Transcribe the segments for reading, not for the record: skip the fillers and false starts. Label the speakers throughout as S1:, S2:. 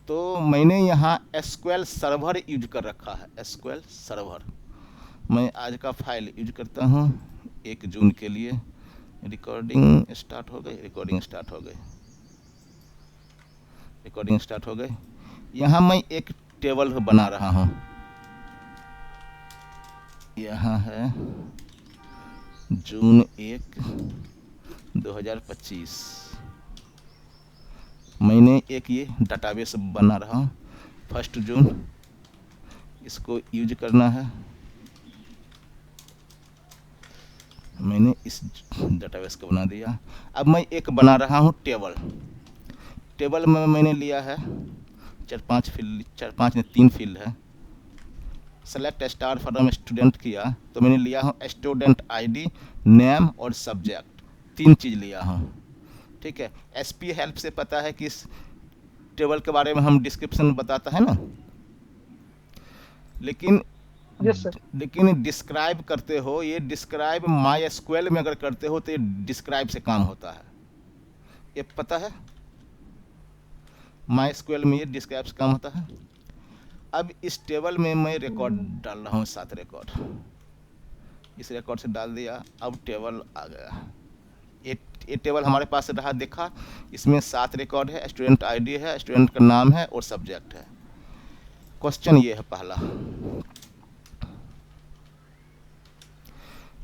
S1: तो मैंने यहाँ एसक्यूएल सर्वर यूज कर रखा है। एसक्यूएल सर्वर मैं आज का फाइल यूज करता हूँ 1 जून के लिए। रिकॉर्डिंग स्टार्ट हो गई, रिकॉर्डिंग स्टार्ट हो गई, रिकॉर्डिंग स्टार्ट हो गई। यहाँ मैं एक टेबल बना रहा हूँ। यहाँ है जून 1, 2025। मैंने एक ये डाटाबेस बना रहा हूँ 1 जून, इसको यूज करना है। मैंने इस डाटाबेस को बना दिया। अब मैं एक बना रहा हूँ टेबल। टेबल में मैंने लिया है 4-5 फील्ड, 4-5 नहीं 3 फील्ड है। सेलेक्ट स्टार फ्रॉम स्टूडेंट किया तो मैंने लिया हूँ स्टूडेंट आईडी, नेम और सब्जेक्ट, 3 चीज़ लिया हूँ। ठीक है, एसपी हेल्प से पता है कि इस टेबल के बारे में हम डिस्क्रिप्शन बताता है ना, लेकिन
S2: यस सर।
S1: लेकिन डिस्क्राइब करते हो, ये डिस्क्राइब माई एसक्यूएल में अगर करते हो तो ये डिस्क्राइब से काम होता है, ये पता है। माई एसक्यूएल में ये डिस्क्राइब से काम होता है। अब इस टेबल में मैं रिकॉर्ड डाल रहा हूँ 7 रिकॉर्ड। इस रिकॉर्ड से डाल दिया, अब टेबल आ गया। ये टेबल हमारे पास रहा, देखा इसमें 7 रिकॉर्ड है, स्टूडेंट आईडी है, स्टूडेंट का नाम है और सब्जेक्ट है। क्वेश्चन ये है पहला,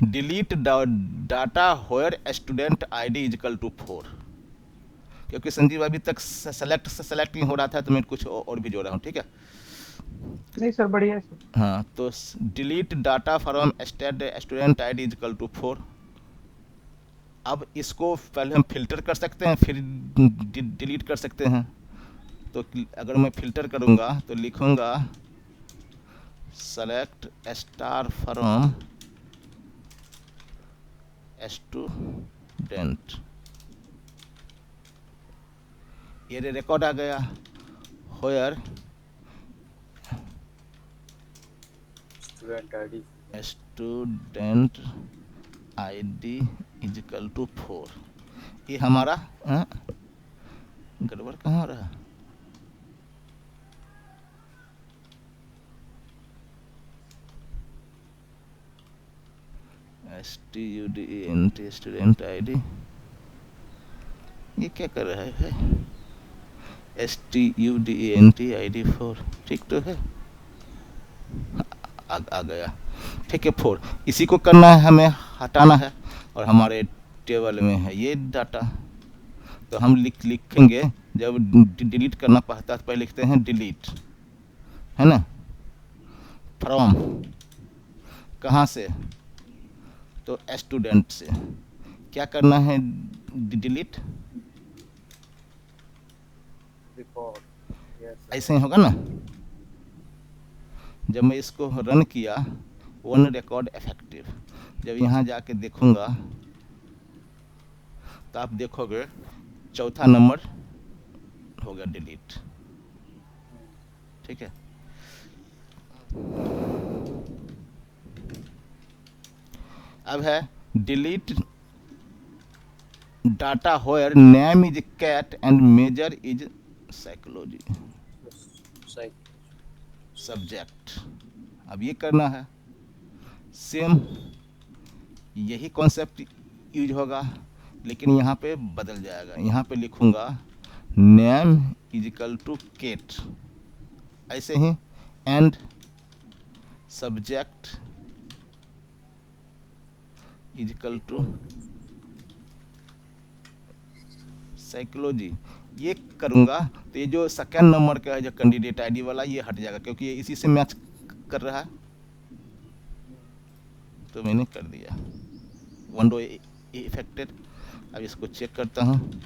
S1: delete data where student ID is equal to 4। क्योंकि संजीव अभी तक सेलेक्ट नहीं हो रहा था तो मैं कुछ और भी जोड़ रहा हूँ। ठीक है,
S2: नहीं सर, बढ़िया है सर।
S1: हाँ तो delete data from student ID is equal to 4। अब इसको पहले हम फिल्टर कर सकते हैं, फिर डिलीट कर सकते हैं। तो अगर मैं फिल्टर करूँगा तो लिखूँगा सेलेक्ट स्टार फ्रॉम स्टूडेंट, ये रिकॉर्ड आ गया। Where student ID is equal to 4, ये हमारा गड़बड़ कहाँ हो रहा है। STUDENT स्टूडेंट आईडी, ये क्या कर रहा है। STUDENT ID 4 ठीक तो है, आ गया। ठीक है 4, इसी को करना है, हमें हटाना है और हमारे टेबल में है ये डाटा। तो हम लिखेंगे, जब डिलीट करना पड़ता है तो पहले लिखते हैं डिलीट, है ना, फ्रॉम, कहाँ से, तो स्टूडेंट से। क्या करना है, डिलीट, ऐसे ही होगा ना। जब मैं इसको रन किया, 1 रिकॉर्ड इफेक्टिव, जब यहाँ जाके देखूंगा तो आप देखोगे 4था नंबर हो गया डिलीट। ठीक है, अब है delete data where name is cat and major is psychology subject. अब ये करना है, सेम यही कॉन्सेप्ट यूज होगा, लेकिन यहाँ पे बदल जाएगा। यहाँ पे लिखूंगा name is equal to Kate, ऐसे ही, and subject is equal to psychology. ये करूँगा तो ये जो सेकेंड नंबर का है जो कैंडिडेट आईडी वाला, ये हट जाएगा क्योंकि ये इसी से मैच कर रहा है। तो मैंने कर दिया, 1 रो इफेक्टेड। अब इसको चेक करता हूँ,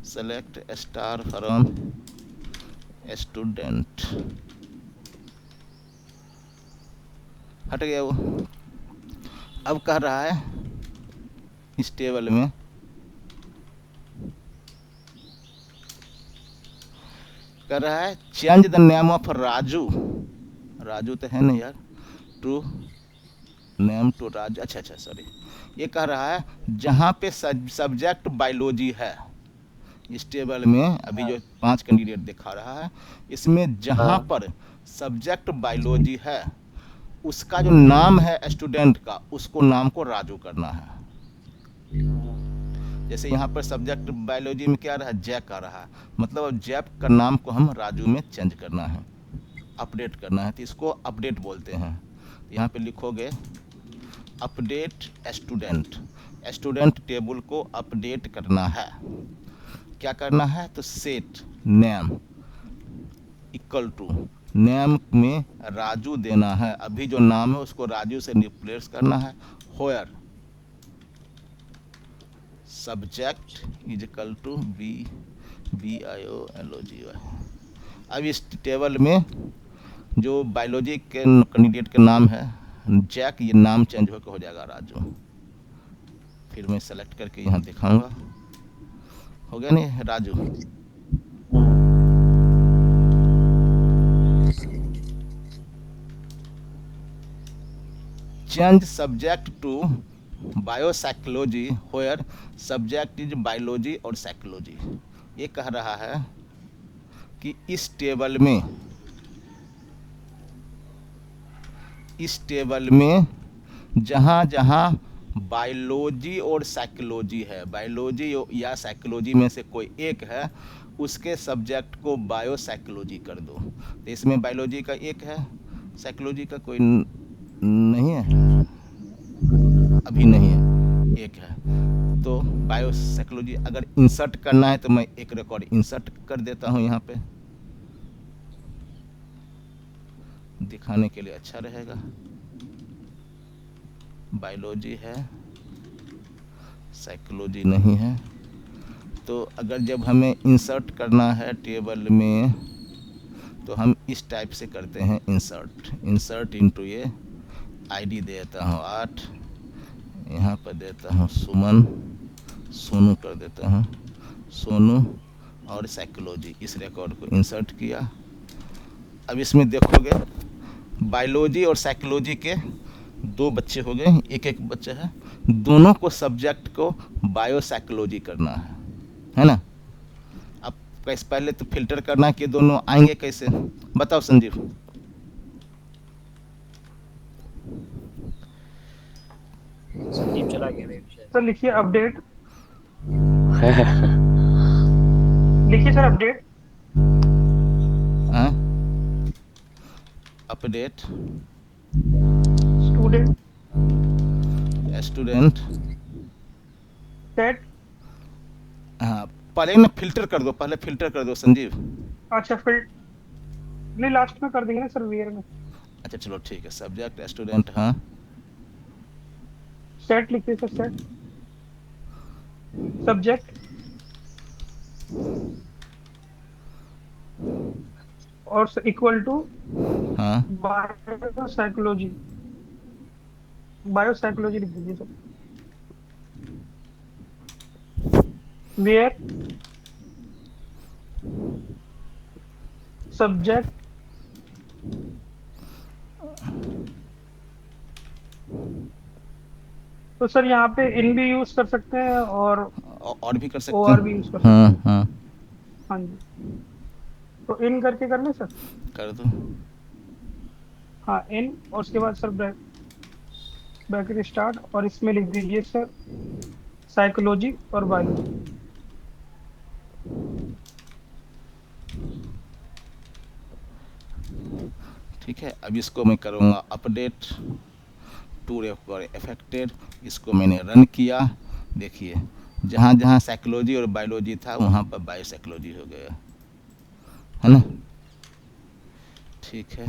S1: सेलेक्ट स्टार फ्रॉम स्टूडेंट, हट गया वो। अब कह रहा है इस टेबल में कर रहा है change the name of Raju, Raju तो है ना यार, टू नेम टू राजू, अच्छा अच्छा सॉरी। ये कह रहा है जहाँ पे सब्जेक्ट बायोलॉजी है, इस टेबल में अभी जो 5 कैंडिडेट दिखा रहा है, इसमें जहां पर सब्जेक्ट बायोलॉजी है, उसका जो नाम है स्टूडेंट का, उसको नाम को राजू करना है। जैसे यहाँ पर सब्जेक्ट बायोलॉजी में क्या रहा है, जैक आ रहा है, मतलब अब जैक का नाम को हम राजू में चेंज करना है, अपडेट करना है, तो इसको अपडेट बोलते हैं। यहाँ पे लिखोगे अपडेट स्टूडेंट। स्टूडेंट टेबल को अपडेट करना है। क्या करना है, तो set name equal to name में राजू देना है। अभी जो नाम है उसको राजू से रिप्लेस करना है। Where subject is equal to BIOLOGY। अब इस टेबल में जो बायोलॉजी के कैंडिडेट का नाम है जैक, ये नाम चेंज होकर हो जाएगा राजू। फिर मैं सेलेक्ट करके यहाँ दिखाऊंगा, हो गया नहीं Raju. Change subject to biopsychology where subject is biology और साइकोलॉजी। ये कह रहा है कि इस टेबल में जहाँ जहाँ बायोलॉजी और साइकोलॉजी है, बायोलॉजी या साइकोलॉजी में से कोई एक है, उसके सब्जेक्ट को बायोसाइकोलॉजी कर दो। तो इसमें बायोलॉजी का एक है, साइकोलॉजी का कोई नहीं है, अभी नहीं है, एक है। तो बायोसाइकोलॉजी अगर इंसर्ट करना है तो मैं एक रिकॉर्ड इंसर्ट कर देता हूँ, यहाँ पे दिखाने के लिए अच्छा रहेगा। बायोलॉजी है, साइकोलॉजी नहीं है। तो अगर जब हमें इंसर्ट करना है टेबल में, तो हम इस टाइप से करते हैं इंसर्ट इनटू, ये आईडी देता हूँ 8, यहाँ पर देता हूँ सुमन, सोनू कर देता हूँ सोनू और साइकोलॉजी। इस रिकॉर्ड को इंसर्ट किया। अब इसमें देखोगे बायोलॉजी और साइकोलॉजी के 2 बच्चे हो गए, एक एक बच्चा है, दोनों को सब्जेक्ट को बायोसाइकोलॉजी करना है ना। अब कैसे, पहले तो फिल्टर करना है कि दोनों आएंगे कैसे, बताओ संजीव।
S3: संदीप चला गया मेरे शायद।
S2: सर लिखिए अपडेट, लिखिए sir update
S1: update
S2: student set.
S1: हाँ, पहले ना फिल्टर कर दो, पहले फिल्टर कर दो संजीव।
S2: अच्छा फिर नहीं, लास्ट में कर देंगे ना सर, वेयर में।
S1: अच्छा चलो ठीक है, सब्जेक्ट स्टूडेंट, हाँ
S2: सेट लिखिए सर, सेट सब्जेक्ट और इक्वल टू
S1: हाँ
S2: बायोसाइकोलॉजी, बायोसाइकोलॉजी लिख दीजिए सर। वेयर सब्जेक्ट तो सर यहाँ पे इन भी यूज कर सकते हैं
S1: और भी कर सकते
S2: और भी
S1: हैं,
S2: यूज कर सकते
S1: हाँ
S2: हैं।
S1: हाँ
S2: हाँ जी, तो इन करके कर ले सर।
S1: कर दो।
S2: हाँ इन, और उसके बाद सर ब्रैकेट स्टार्ट, और इसमें लिख दीजिए सर साइकोलॉजी और बायोलॉजी।
S1: ठीक है, अब इसको मैं करूँगा अपडेट टू रिकॉर्ड इफेक्टेड। इसको मैंने रन किया, देखिए जहाँ जहाँ साइकोलॉजी और बायोलॉजी था वहाँ पर बायोसाइकोलॉजी हो गया, है ना। ठीक है,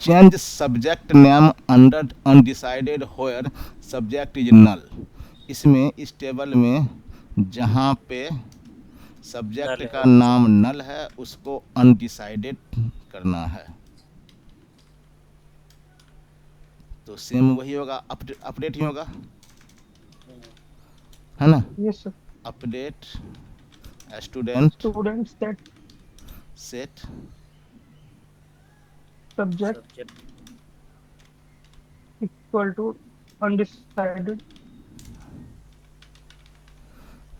S1: change subject name under undecided where subject is null. इसमें इस टेबल में जहाँ पे सब्जेक्ट
S3: नल
S1: का
S3: है।
S1: नाम नल है उसको अनडिसाइडेड करना है। तो सेम वही होगा, अपडेट ही होगा, है ना।
S2: Yes sir.
S1: Update student
S2: student set
S1: set
S2: subject
S3: subject
S2: equal to undecided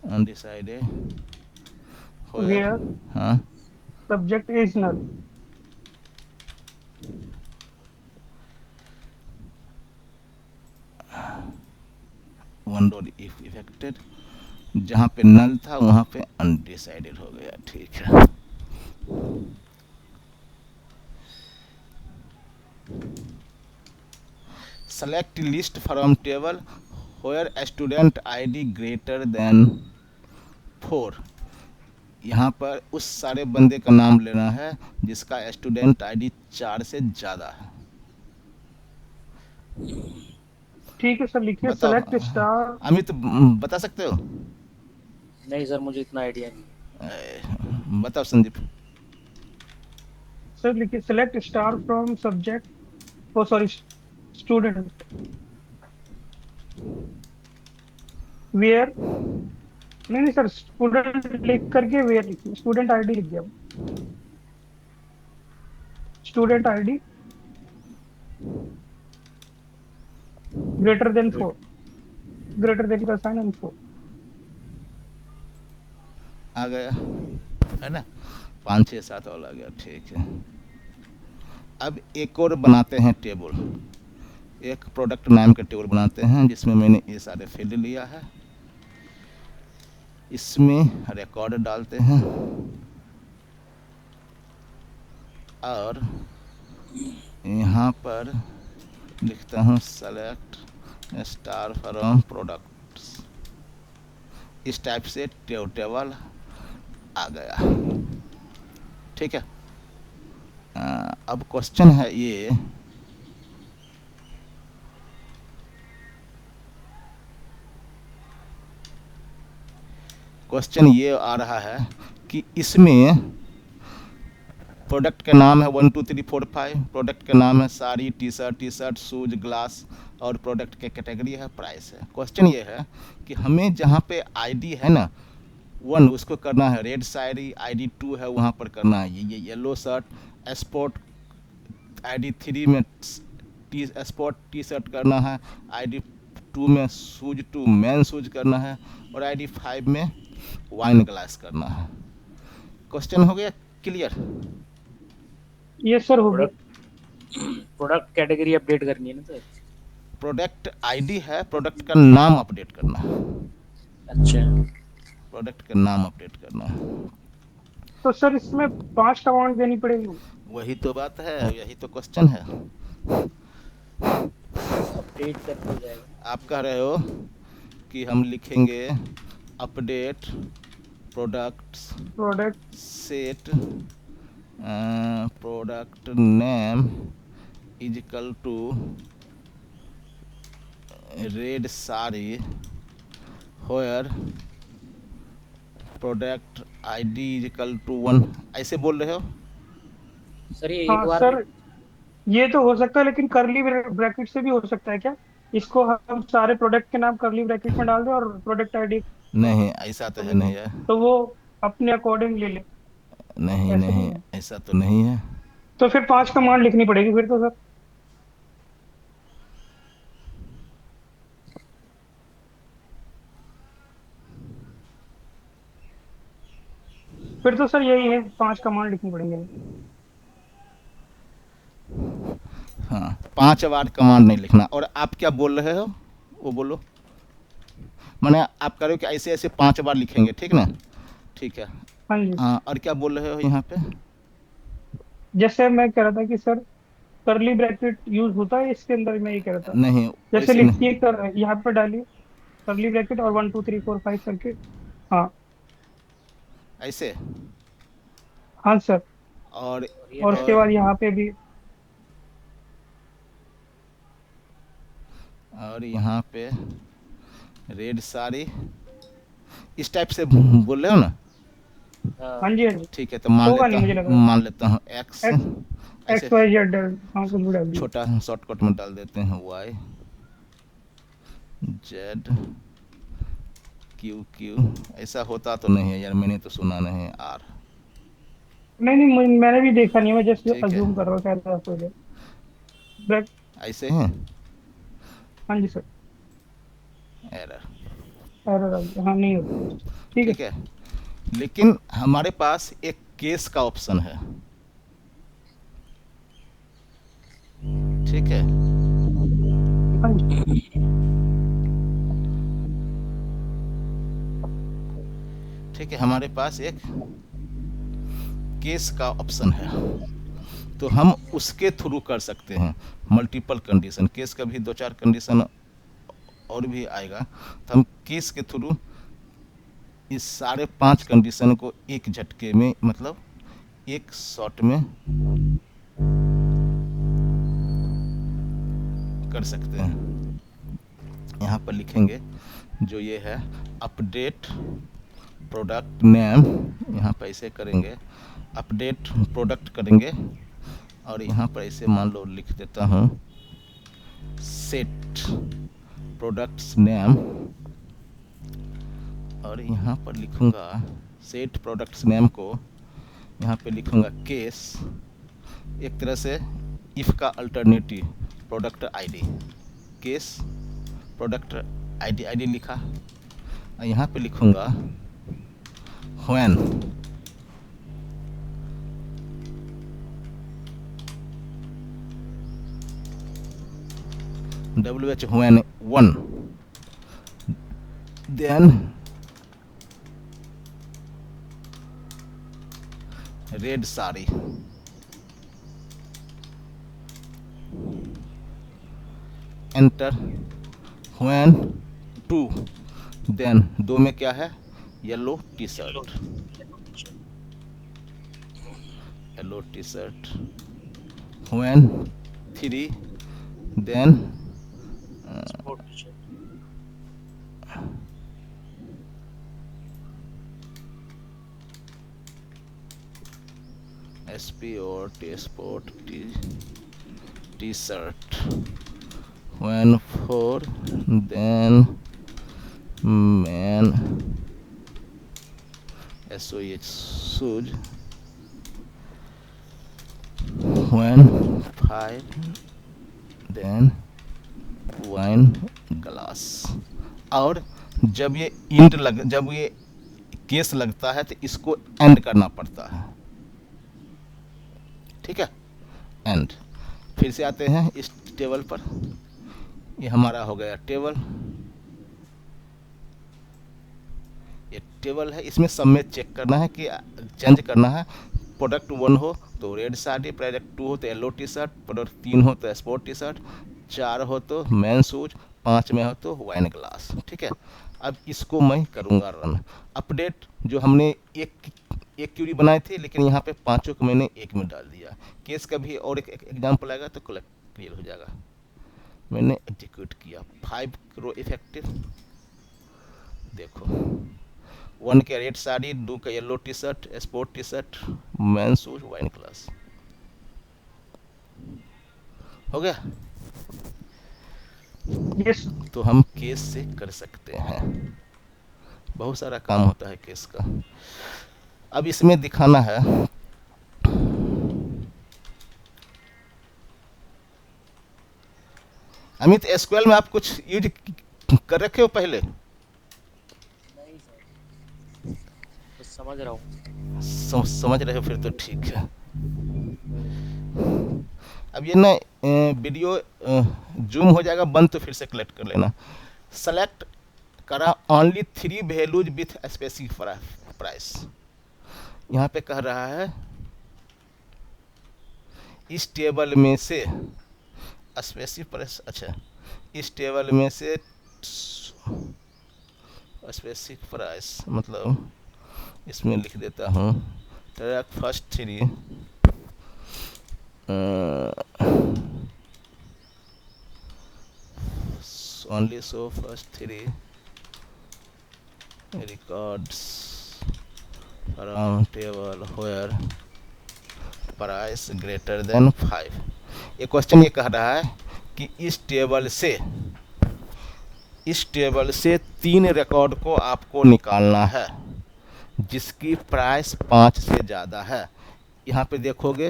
S1: undecided
S2: where
S1: हाँ
S2: subject is null.
S1: One dot if affected, जहाँ पे नल था वहाँ पे अनडिसाइडेड हो गया। ठीक है, select list from table where student ID greater than 4। यहाँ पर उस सारे बंदे का नाम लेना है जिसका स्टूडेंट आईडी 4 से ज़्यादा है।
S2: ठीक है सर, लिखिए
S1: बताओ
S2: सेलेक्ट स्टार।
S1: अमित, बता सकते हो?
S3: नहीं सर, मुझे इतना आइडिया नहीं।
S1: बताओ संदीप।
S2: सर लिखिए select star from subject, oh sorry student where, नहीं सर, स्टूडेंट लिख करके वेयर लिखिए, स्टूडेंट आईडी लिख दिया, student ID greater than 4, greater than का साइन एंड 4
S1: आ गया है ना, 5 6 7 और आ गया। ठीक है, अब एक और बनाते हैं टेबल, एक प्रोडक्ट नाम का टेबल बनाते हैं जिसमें मैंने ये सारे फील्ड लिया है। इसमें रिकॉर्ड डालते हैं और यहाँ पर लिखता हूँ सेलेक्ट स्टार फ्रॉम प्रोडक्ट्स। इस टाइप से टेबल आ गया। ठीक है, अब क्वेश्चन है ये, क्वेश्चन ये आ रहा है कि इसमें प्रोडक्ट के नाम है 1 2 3 4 5, प्रोडक्ट के नाम है sari, T shirt, shoes, glass, और प्रोडक्ट के कैटेगरी है, प्राइस है। क्वेश्चन ये है कि हमें जहाँ पे आईडी है ना 1 उसको करना है रेड साड़ी, आईडी 2 है वहाँ पर करना है ये येलो शर्ट, स्पोर्ट आईडी 3 में स्पोर्ट टी शर्ट करना है, आईडी 2 में शूज 2 मैन शूज करना है, और आईडी 5 में वाइन ग्लास करना है। क्वेश्चन हो गया क्लियर?
S2: ये सर हो गया।
S3: प्रोडक्ट कैटेगरी अपडेट करनी है ना सर?
S1: प्रोडक्ट आईडी है, प्रोडक्ट का नाम अपडेट करना है।
S3: अच्छा,
S1: प्रोडक्ट का नाम अपडेट करना है।
S2: तो सर इसमें 5 कमांड देनी पड़ेगी।
S1: वही तो बात है, यही तो क्वेश्चन है।
S3: अपडेट कर दिया जाएगा।
S1: आप कह रहे हो कि हम लिखेंगे update products
S2: product
S1: set product name is equal to red sari where product ID is equal to 1, ऐसे बोल रहे हो?
S3: सर ये
S2: हाँ
S3: एक बार
S2: सर, ये तो हो सकता है, लेकिन करली ब्रैकेट से भी हो सकता है क्या? इसको हम सारे प्रोडक्ट के नाम करली ब्रैकेट में डाल दें और प्रोडक्ट आईडी,
S1: नहीं, ऐसा तो है नहीं है।
S2: तो वो अपने अकॉर्डिंग ले ले।
S1: नहीं
S2: ऐसे
S1: नहीं,
S2: नहीं है।
S1: ऐसा तो नहीं है।
S2: तो फिर 5 कमांड लिखनी पड़ेगी फिर तो सर। फिर तो सर यही है, 5 कमांड लिखनी पड़ेंगे।
S1: हाँ, 5 बार कमांड नहीं लिखना। और आप क्या बोल रहे हो वो बोलो, माने आप करो कि ऐसे ऐसे 5 बार लिखेंगे, ठीक ना? ठीक है।
S2: हाँ जी।
S1: हाँ, और क्या बोल रहे हो यहाँ पे?
S2: जैसे मैं कह रहा था कि सर करली ब्रैकेट यूज होता है इसके अंदर, मैं ये कह रहा था।
S1: नहीं,
S2: जैसे
S1: वैसे नहीं,
S2: लिखिए कर यहाँ पे डालिए करली ब्रैकेट और 1 2 3 4 5 करके। हाँ
S1: ऐसे।
S2: हाँ सर,
S1: और
S2: और उसके बाद यहाँ पे भी।
S1: और यहाँ पे रेड साड़ी, इस टाइप से बोल रहे हो ना?
S2: हाँ जी हाँ जी।
S1: ठीक है, तो मान
S2: होगा
S1: लेता
S2: नहीं मुझे लग
S1: हूँ,
S2: रहा है।
S1: मान लेता हूँ एक्स,
S2: एक्स वाई जेड, हाँ कुछ भी डाल दिए।
S1: छोटा शॉर्टकट में डाल देते हैं वाई जेड क्यू क्यू। ऐसा होता तो नहीं है यार, मैंने तो सुना नहीं। आर,
S2: नहीं नहीं, मैंने भी देखा नहीं है, मैं जस्ट
S1: ठीक है।
S2: अज्यूम कर रहा हूँ, क्या था पहले।
S1: ऐसे हैं।
S2: हाँ जी सर,
S1: एरर।
S2: एरर आ गया, हाँ नहीं होता, ठीक है।
S1: ठीक है, लेकिन हमारे पास एक केस का ऑप्शन है। ठीक है,
S2: हाँ जी,
S1: ठीक है, हमारे पास एक केस का ऑप्शन है, तो हम उसके थ्रू कर सकते हैं मल्टीपल कंडीशन। केस का भी 2-4 कंडीशन और भी आएगा, तो हम केस के थ्रू इस सारे 5 कंडीशन को एक झटके में, मतलब एक शॉट में कर सकते हैं। यहाँ पर लिखेंगे जो ये है अपडेट प्रोडक्ट नेम, यहाँ पर ऐसे करेंगे, अपडेट प्रोडक्ट करेंगे, और यहाँ पर ऐसे मान लो लिख देता हूँ सेट प्रोडक्ट्स नेम, और यहाँ पर लिखूँगा सेट प्रोडक्ट्स नेम को यहाँ पे लिखूँगा केस, एक तरह से इफ़ का alternative product ID, case product ID लिखा, और यहाँ पे लिखूँगा when when 1, then red sari, enter, when 2, then 2 में क्या है, yellow T shirt, yellow T shirt, when 3, then
S3: sport T-shirt.
S1: SP और T sport T shirt, when 4, then man SOH shoes, when 5, then wine glass. और जब ये जब ये case लगता है तो इसको एंड करना पड़ता है। ठीक है, एंड। फिर से आते हैं इस टेबल पर, ये हमारा हो गया टेबल, ये टेबल है, इसमें सब में चेक करना है कि चेंज करना है। प्रोडक्ट 1 हो तो रेड साड़ी, प्रोडक्ट 2 हो तो येलो टी शर्ट, प्रोडक्ट 3 हो तो स्पोर्ट टी शर्ट, 4 हो तो मैन शूज, 5 में हो तो वाइन ग्लास। ठीक है, अब इसको मैं करूँगा रन। अपडेट जो हमने एक क्यूरी बनाई थी, लेकिन यहाँ पे 5 को मैंने एक में डाल दिया। केस का भी और एक एग्जाम्पल आएगा तो क्लियर हो जाएगा। मैंने एग्जीक्यूट किया, 5 रो इफेक्टिव, देखो 1 का रेड साड़ी, 2 का yellow T shirt, sport T shirt, man shoes, wine glass, हो गया।
S2: यस,
S1: तो हम केस से कर सकते हैं, बहुत सारा काम होता है केस का। अब इसमें दिखाना है अमित, एसक्यूएल में आप कुछ यूज कर रखे हो पहले?
S3: नहीं सर, बस समझ रहा हूँ।
S1: समझ रहे हो, फिर तो ठीक है। अब ये ना वीडियो जूम हो जाएगा बंद, तो फिर से कलेक्ट कर लेना। सेलेक्ट करा only 3 values with specific price, यहाँ पे कह रहा है इस टेबल में से स्पेसिफिक प्राइस, अच्छा इस टेबल में से स्पेसिफिक प्राइस, मतलब इसमें लिख देता हूँ track first 3 only show first 3 records from table where price greater than 5। ये क्वेश्चन ये कह रहा है कि इस टेबल से 3 रिकॉर्ड को आपको निकालना है जिसकी प्राइस 5 से ज़्यादा है। यहाँ पे देखोगे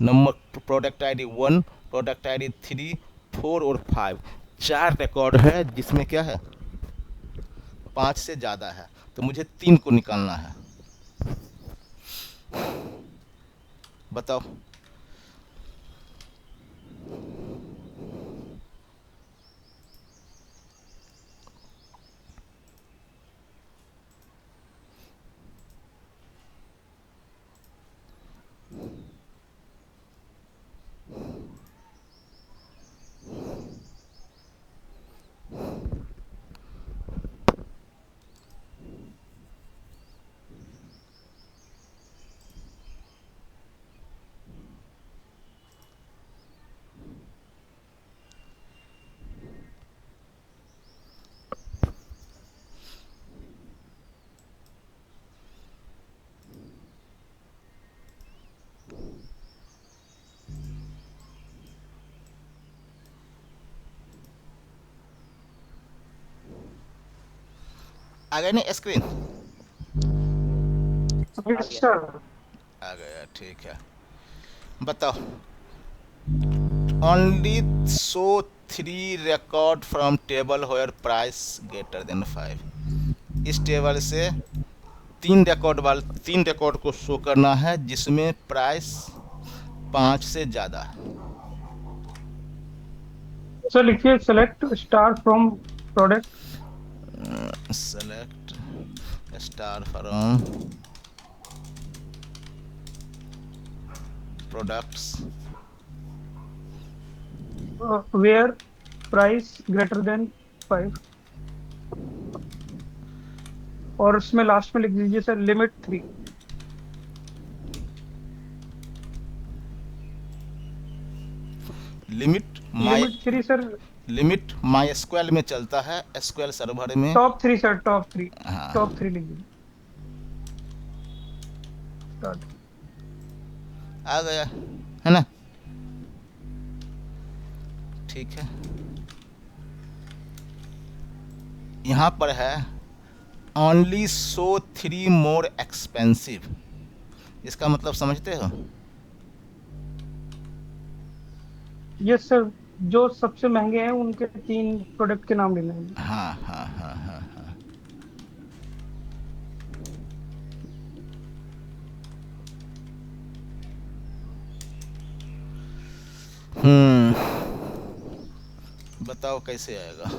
S1: number product ID 1, product ID 3, 4 और 5, 4 रिकॉर्ड है जिसमें क्या है 5 से ज़्यादा है, तो मुझे 3 को निकालना है। बताओ। आ गया नहीं स्क्रीन?
S3: आ
S2: यस
S3: गया।
S2: सर।
S1: आ गया, ठीक है। बताओ। Only show 3 record from table where price greater than 5। इस टेबल से 3 रिकॉर्ड को शो करना है जिसमें प्राइस 5 से ज़्यादा है।
S2: सर लिखिए select star from product.
S1: Select star from products
S2: where price greater than 5, और उसमें लास्ट में लिख दीजिए sir limit 3।
S1: Limit my
S2: limit 3 sir.
S1: Limit MySQL में चलता है, एसक्यूएल सर्वर में।
S2: Top 3 sir, top 3।
S1: हाँ,
S2: टॉप 3 लिख दीजिए। स्टार्ट।
S1: आ गया है ना? ठीक है। यहाँ पर है ओनली शो 3 मोर एक्सपेंसिव। इसका मतलब समझते हो?
S2: यस सर, जो सबसे महंगे हैं उनके 3 प्रोडक्ट के नाम लेने हैं।
S1: हाँ हाँ हाँ हाँ हाँ। बताओ कैसे आएगा?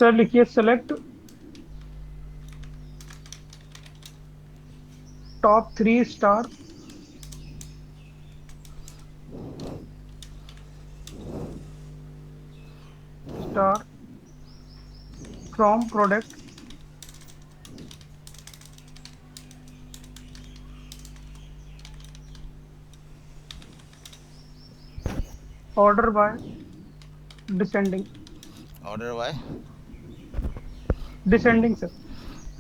S2: सर लिखिए select top 3 star star from product order by descending.
S1: Order by
S2: descending sir,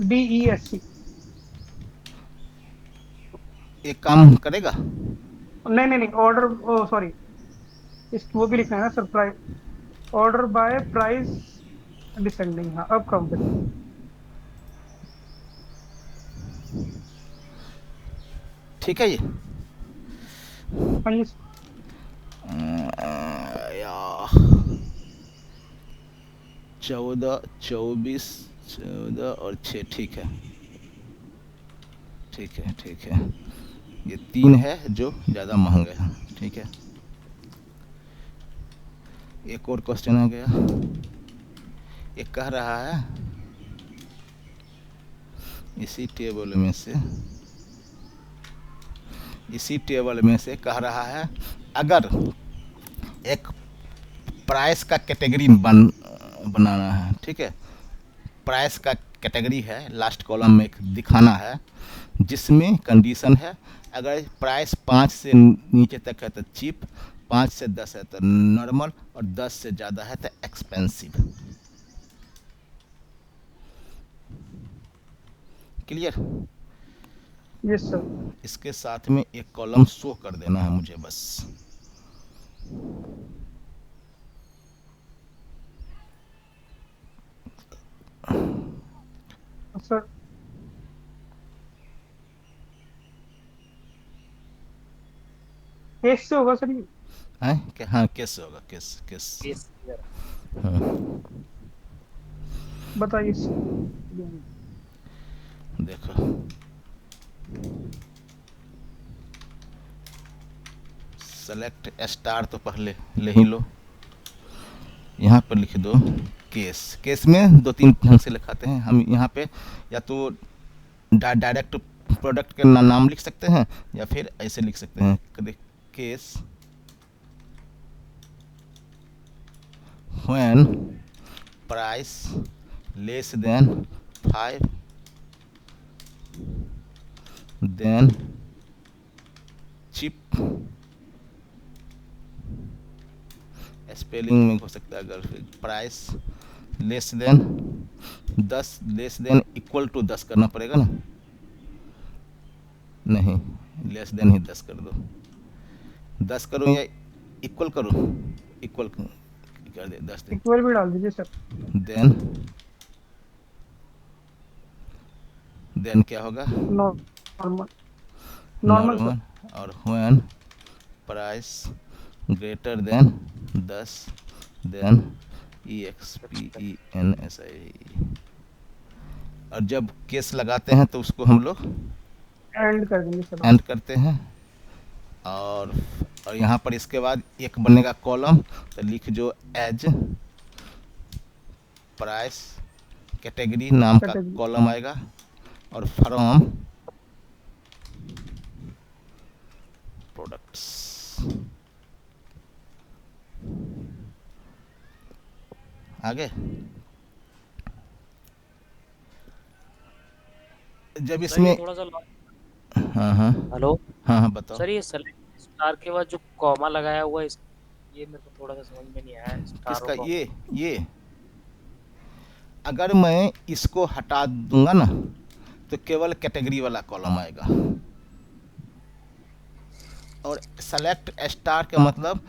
S2: DESC।
S1: एक काम करेगा?
S2: नहीं नहीं नहीं, ऑर्डर, ओ सॉरी, इस वो भी लिखना है ना sir, price. Order by price descending, हाँ अब काम करिए।
S1: ठीक है ये।
S2: हाँ जी।
S1: या 14, 24, 14 और 6, ठीक है ठीक है ठीक है। ये 3 है जो ज़्यादा महंगे हैं, ठीक है। एक और क्वेश्चन आ गया। ये कह रहा है इसी टेबल में से कह रहा है अगर एक प्राइस का कैटेगरी बनाना है, ठीक है। प्राइस का कैटेगरी है, लास्ट कॉलम में एक दिखाना है जिसमें कंडीशन है अगर प्राइस 5 से नीचे तक है तो चीप, 5 से 10 है तो नॉर्मल, और 10 से ज़्यादा है तो एक्सपेंसिव। क्लियर?
S2: Yes sir.
S1: इसके साथ में एक कॉलम शो कर देना है मुझे बस।
S2: सर एस से होगा सर ये।
S1: है क्या? हाँ, केस होगा, केस केस।
S3: केस
S1: हाँ,
S2: बताइए।
S1: देखो, सेलेक्ट स्टार तो पहले ले ही लो, यहाँ पर लिख दो केस। केस में दो तीन ढंग से लिखाते हैं हम यहाँ पे, या तो डायरेक्ट प्रोडक्ट के नाम लिख सकते हैं, या फिर ऐसे लिख सकते हैं, case when price less than 5, then cheap, spelling में हो सकता है, अगर price less than 10, less than equal to 10 करना पड़ेगा ना, नहीं, लेस देन ही 10 कर दो। 10 करूँ या इक्वल करूँ? इक्वल कर दे, 10 दे।
S2: इक्वल भी डाल दीजिए सर।
S1: देन देन क्या होगा?
S2: Normal, normal sir.
S1: नॉर्मल। और when price greater than 10, then EXPENSI। और जब केस लगाते हैं तो उसको हम लोग
S2: एंड कर देंगे सर।
S1: एंड करते हैं। और यहाँ पर इसके बाद एक बनेगा कॉलम, तो लिख जो एज प्राइस कैटेगरी नाम का
S2: कैटेगरी।
S1: कॉलम आएगा, और फ्रॉम प्रोडक्ट्स। आगे जब
S3: सर ये
S1: इसमें,
S3: थोड़ा सा
S1: हाँ हाँ
S3: हेलो
S1: हाँ हाँ बताओ।
S3: सर, ये सेलेक्ट स्टार के बाद जो कॉमा लगाया हुआ है ये मेरे को थोड़ा सा समझ में नहीं आया, स्टार और
S1: किसका?
S3: कॉमा।
S1: ये अगर मैं इसको हटा दूंगा ना, तो केवल कैटेगरी वाला कॉलम आएगा। और सेलेक्ट स्टार का मतलब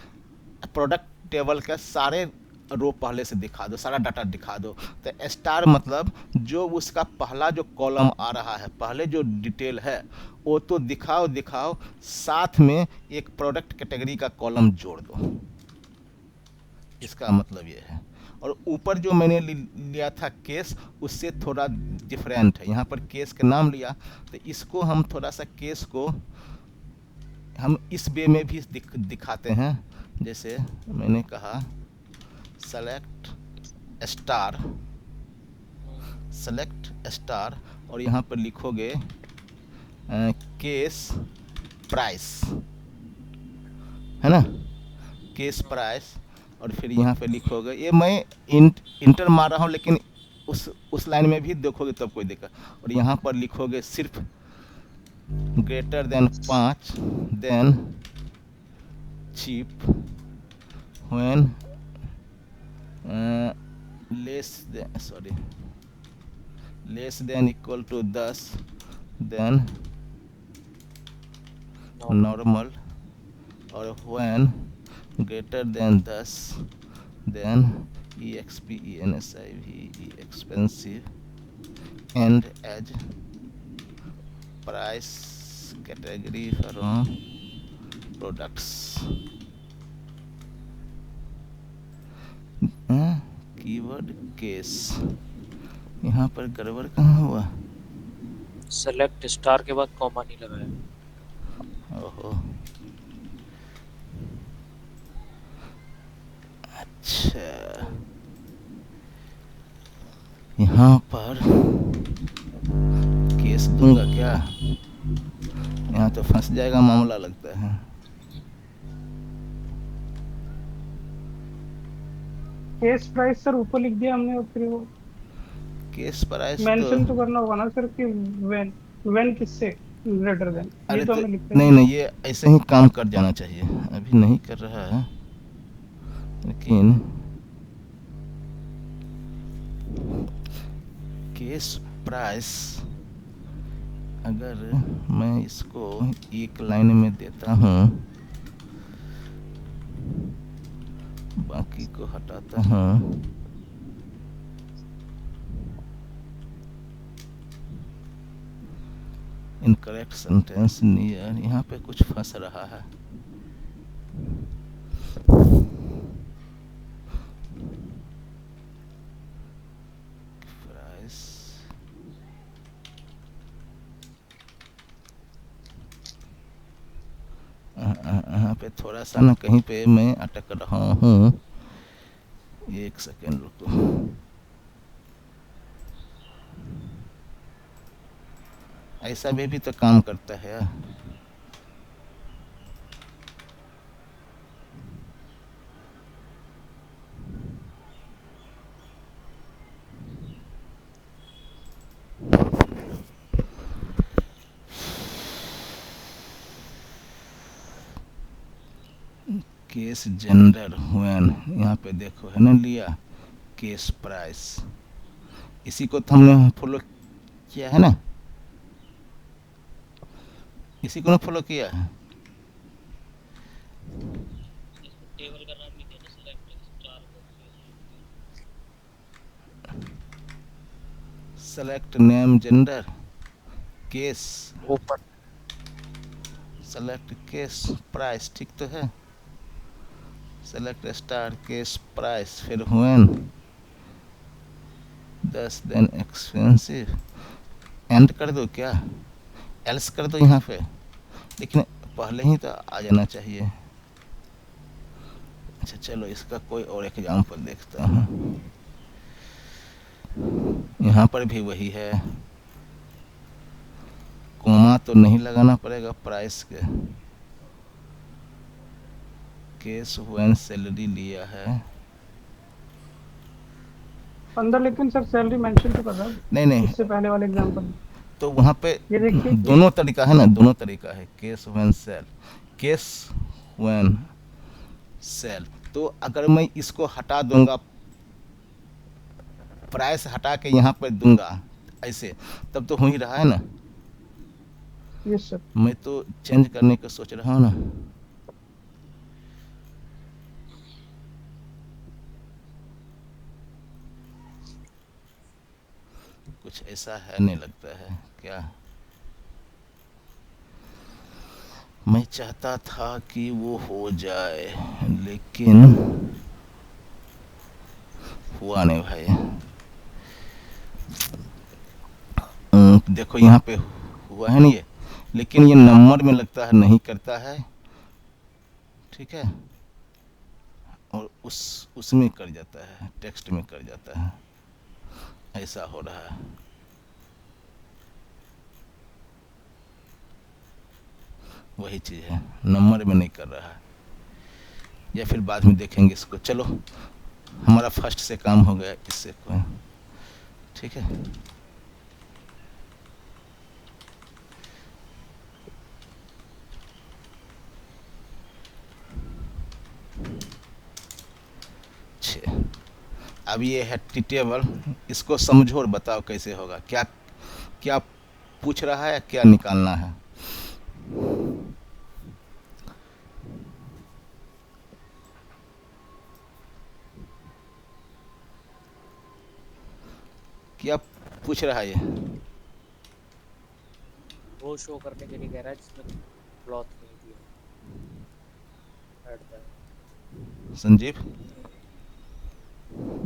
S1: प्रोडक्ट टेबल के सारे रो पहले से दिखा दो, सारा डाटा दिखा दो। तो स्टार मतलब जो उसका पहला जो कॉलम आ रहा है, पहले जो डिटेल है वो तो दिखाओ दिखाओ, साथ में एक प्रोडक्ट कैटेगरी का कॉलम जोड़ दो, इसका मतलब ये है। और ऊपर जो मैंने लिया था केस, उससे थोड़ा डिफरेंट है। यहाँ पर केस के नाम लिया, तो इसको हम थोड़ा सा केस को हम इस वे में भी दिखाते हैं। जैसे मैंने कहा सेलेक्ट स्टार, सेलेक्ट स्टार, और यहाँ पर लिखोगे केस प्राइस, है ना, केस प्राइस। और फिर यहाँ पे लिखोगे, ये मैं इंटर मार रहा हूँ, लेकिन उस लाइन में भी देखोगे तब कोई दिक्कत। और यहाँ पर लिखोगे सिर्फ greater than 5, then cheap, when less than, sorry, less than equal to 10, then normal. और when greater than 10, then EXPENSIV, expensive, and as price category from products। Keyword case, यहाँ पर गड़बड़ कहाँ हुआ?
S3: सेलेक्ट स्टार के बाद कॉमा नहीं लगाया।
S1: ओहो, अच्छा, यहाँ पर केस दूंगा क्या? यहाँ तो फंस जाएगा मामला लगता है।
S2: केस प्राइस सर ऊपर लिख दिया हमने, और फिर वो
S1: केस प्राइस
S2: मेंशन तो करना होगा ना सर कि व्हेन किससे ग्रेटर देन, ये
S1: अरे
S2: तो
S1: तो
S2: हमें लिखते
S1: नहीं
S2: हैं।
S1: नहीं, ये ऐसे ही काम कर जाना चाहिए, अभी नहीं कर रहा है, लेकिन केस प्राइस अगर मैं इसको एक लाइन में देता हूँ, बाकी को हटाता हूँ, इनकरेक्ट सेंटेंस नियर, यहाँ पे कुछ फंस रहा है। पे थोड़ा सा ना कहीं पे मैं अटक रहा हूँ, एक सेकेंड रुको। ऐसा भी तो काम करता है यार। केस जेंडर व्हेन, यहाँ पे देखो है ना लिया, केस प्राइस, इसी को तो हमने फॉलो किया है ना, इसी को ना फॉलो किया है।
S3: टेबल का नाम नहीं देना, select star
S1: select name gender case,
S3: ऊपर
S1: सेलेक्ट केस प्राइस, ठीक तो है। सेलेक्ट स्टार केस प्राइस, फिर व्हेन 10 देन एक्सपेंसिव, एंड कर दो क्या, एल्स कर दो यहाँ पे, लेकिन पहले ही तो आ जाना चाहिए। अच्छा चलो इसका कोई और एग्जाम्पल देखता हूँ। यहाँ पर भी वही है, कोमा तो नहीं लगाना पड़ेगा प्राइस के, केस व्हेन सैलरी लिया है,
S2: अंदर लेकिन सर सैलरी मेंशन तो कर रहा है
S1: नहीं नहीं,
S2: इससे पहले वाले एग्जांपल।
S1: तो वहाँ पे
S2: ये देखिए
S1: दोनों तरीका है ना, दोनों तरीका है, case when sale, case when sale. तो अगर मैं इसको हटा दूंगा, प्राइस हटा के यहाँ पर दूंगा ऐसे, तब तो हो ही रहा है ना।
S2: Yes sir.
S1: मैं तो चेंज करने का सोच रहा हूँ ना। कुछ ऐसा है नहीं लगता है क्या, मैं चाहता था कि वो हो जाए लेकिन हुआ नहीं भाई। देखो यहाँ पे हुआ है नहीं ये, लेकिन ये नंबर में लगता है नहीं करता है, ठीक है, और उसमें कर जाता है, टेक्स्ट में कर जाता है, ऐसा हो रहा है। वही चीज है, नंबर में नहीं कर रहा है, या फिर बाद में देखेंगे इसको। चलो हमारा फर्स्ट से काम हो गया, इससे कोई, ठीक है। अब ये है टी टेबल, इसको समझो और बताओ कैसे होगा, क्या क्या पूछ रहा है, क्या निकालना है। क्या पूछ रहा है ये,
S3: वो शो करने के लिए कह रहा है जिसमें क्लॉथ नहीं दिया।
S1: Sanjeev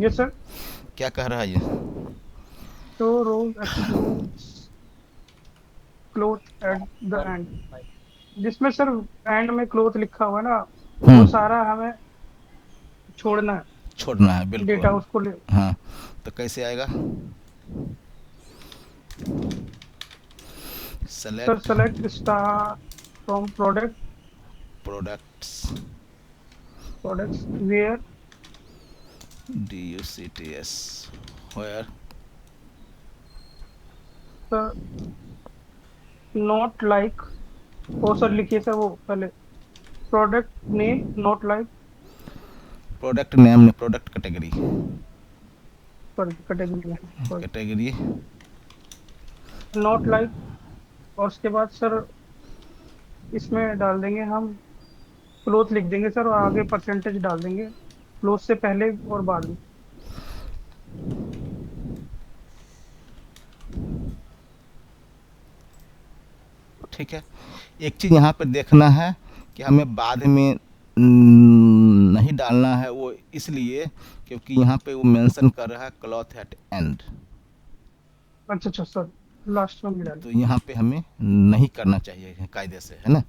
S2: yes sir.
S1: क्या कह रहा है ये,
S2: तो rows excludes cloth at the end, जिसमें सर एंड में क्लोथ लिखा हुआ है ना, वो सारा हमें छोड़ना है,
S1: छोड़ना है
S2: डेटा
S1: बिल्कुल।
S2: उसको ले।
S1: हाँ तो कैसे आएगा,
S2: sir select star from
S1: products
S2: where
S1: DUCTS where
S2: sir not like, वो सर लिखिए सर, वो पहले product name not like,
S1: product name ने product category,
S2: category
S1: category
S2: not like, और उसके बाद सर इसमें डाल देंगे हम क्लोथ लिख देंगे सर, और आगे परसेंटेज डाल देंगे क्लोथ से पहले और बाद में।
S1: ठीक है। एक चीज यहाँ पर देखना है कि हमें बाद में नहीं डालना है, वो इसलिए क्योंकि यहाँ पे वो मेंशन कर रहा है क्लॉथ एट एंड,
S2: अच्छा अच्छा सर, लास्ट में मिला।
S1: तो यहाँ पे हमें नहीं करना चाहिए कायदे से, है ना,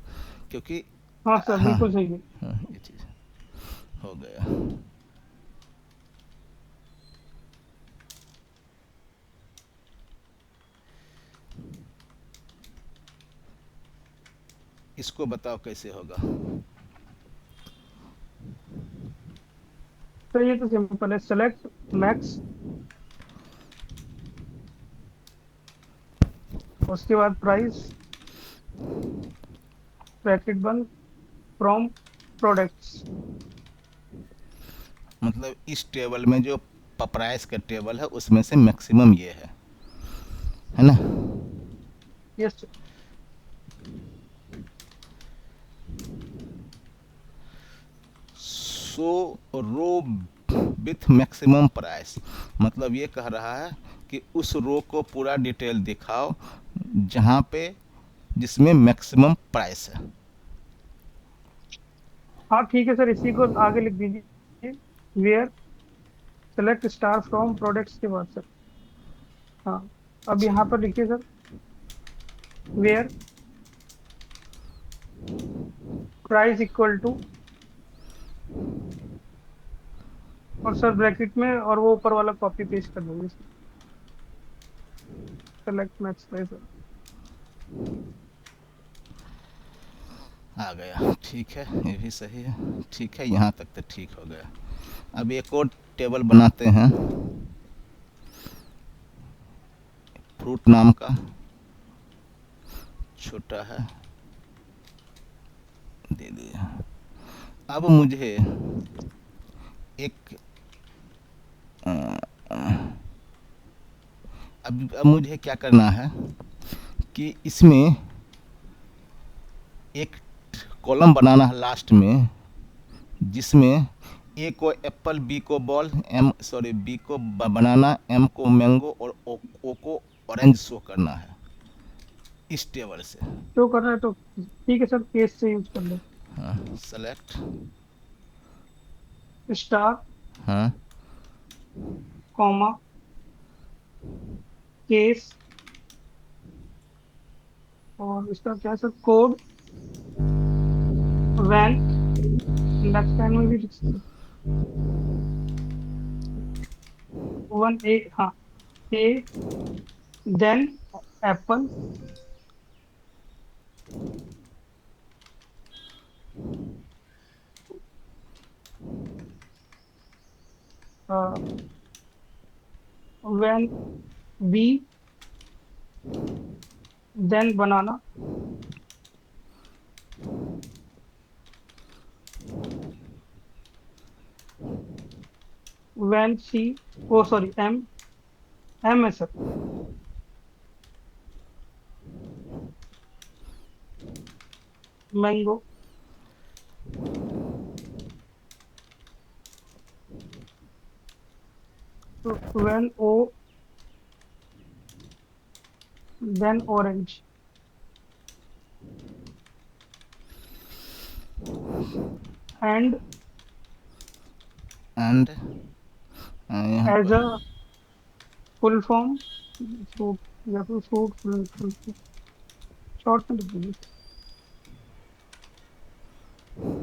S1: क्योंकि
S2: हाँ सर
S1: हाँ
S2: बिल्कुल सही है।
S1: हाँ, ये चीज़ हो गया। इसको बताओ कैसे होगा।
S2: सर ये तो सिंपल है, सेलेक्ट मैक्स, उसके बाद प्राइस ब्रैकेट बंद फ्रॉम प्रोडक्ट्स।
S1: मतलब इस टेबल में जो प्राइस का टेबल है उसमें से मैक्सिमम ये है ना।
S2: Yes.
S1: So row with maximum price, मतलब ये कह रहा है कि उस रो को पूरा डिटेल दिखाओ जहाँ पे जिसमें मैक्सिमम प्राइस है।
S2: हाँ ठीक है सर, इसी को आगे लिख दीजिए, where select star from products के बाद सर। हाँ, अब
S1: अच्छा,
S2: यहाँ पर लिखिए sir, where price equal to, और सर ब्रैकेट में, और वो ऊपर वाला कॉपी पेस्ट कर देंगे, सेलेक्ट मैक्स प्राइस।
S1: आ गया, ठीक है, ये भी सही है, ठीक है, यहाँ तक तो ठीक हो गया। अब एक और टेबल बनाते हैं फ्रूट नाम का, छोटा है, दे दिया। अब मुझे एक अब मुझे क्या करना है कि इसमें एक कॉलम बनाना है लास्ट में, जिसमें ए को एप्पल, बी को बॉल, बी को बनाना, एम को मैंगो और ओ को ऑरेंज शो करना है इस टेबल से।
S2: जो कर रहे हैं तो ठीक है सर, केस से यूज कर लो,
S1: हाँ, सेलेक्ट,
S2: स्टार
S1: हाँ,
S2: कॉमा केस, और इसका क्या है sir, code one, left hand में भी लिख सकते हैं। वन ए, हाँ, A then apple, one B then banana, one C, oh sorry M, M है sir, mango, one O then orange, and
S1: and यहाँ
S2: as a
S1: per
S2: full form fruit, या फिर फ्रूट फुल शॉर्ट में लिख दीजिए,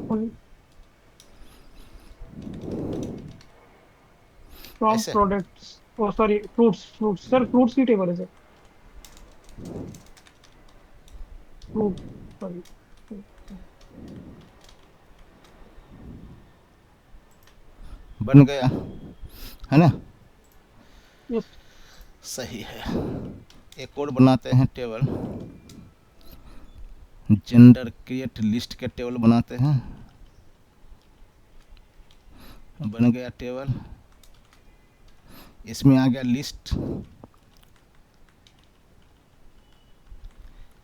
S2: full from
S1: ऐसे।
S2: Products, oh sorry fruits, fruits sir, fruits की table है सर, फ्रूट, सॉरी।
S1: बन गया, है ना,
S2: यस।
S1: सही है। एक और बनाते हैं टेबल, जेंडर क्रिएट लिस्ट के टेबल बनाते हैं। बन गया टेबल, इसमें आ गया लिस्ट,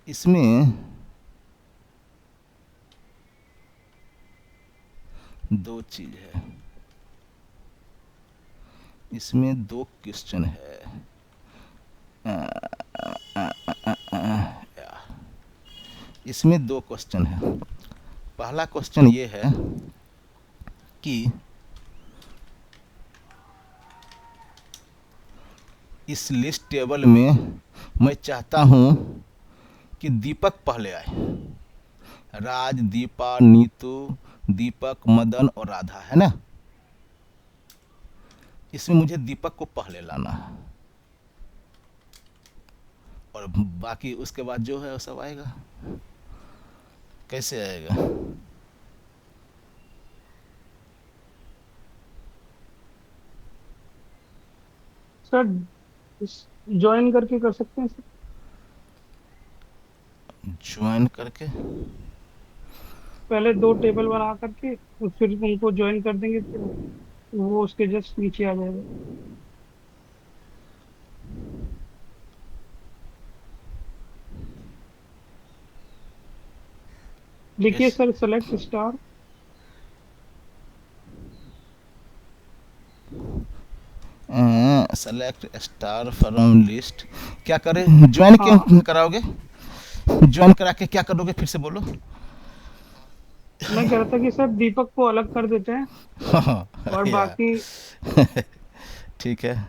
S1: इसमें दो चीज है, इसमें दो क्वेश्चन है। इसमें दो क्वेश्चन है। पहला क्वेश्चन ये है कि इस लिस्ट टेबल में मैं चाहता हूं कि दीपक पहले आए। राज, दीपा, नीतू, दीपक, मदन और राधा, है ना। इसमें मुझे दीपक को पहले लाना है और बाकी उसके बाद जो है वो सब आएगा। कैसे आएगा?
S2: सर ज्वाइन करके कर सकते हैं सर।
S1: ज्वाइन करके?
S2: पहले 2 टेबल बना करके फिर उनको ज्वाइन कर देंगे, फिर वो उसके जस्ट नीचे आ जाएगा। देखिए
S1: Yes.
S2: Sir, select star,
S1: select star from list. क्या करें? ज्वाइन क्यों
S2: हाँ
S1: कराओगे? ज्वाइन करा के क्या करोगे, फिर से बोलो।
S2: मैं कह रहा था कि सर दीपक को अलग कर देते हैं और
S1: या
S2: बाकी।
S1: ठीक है।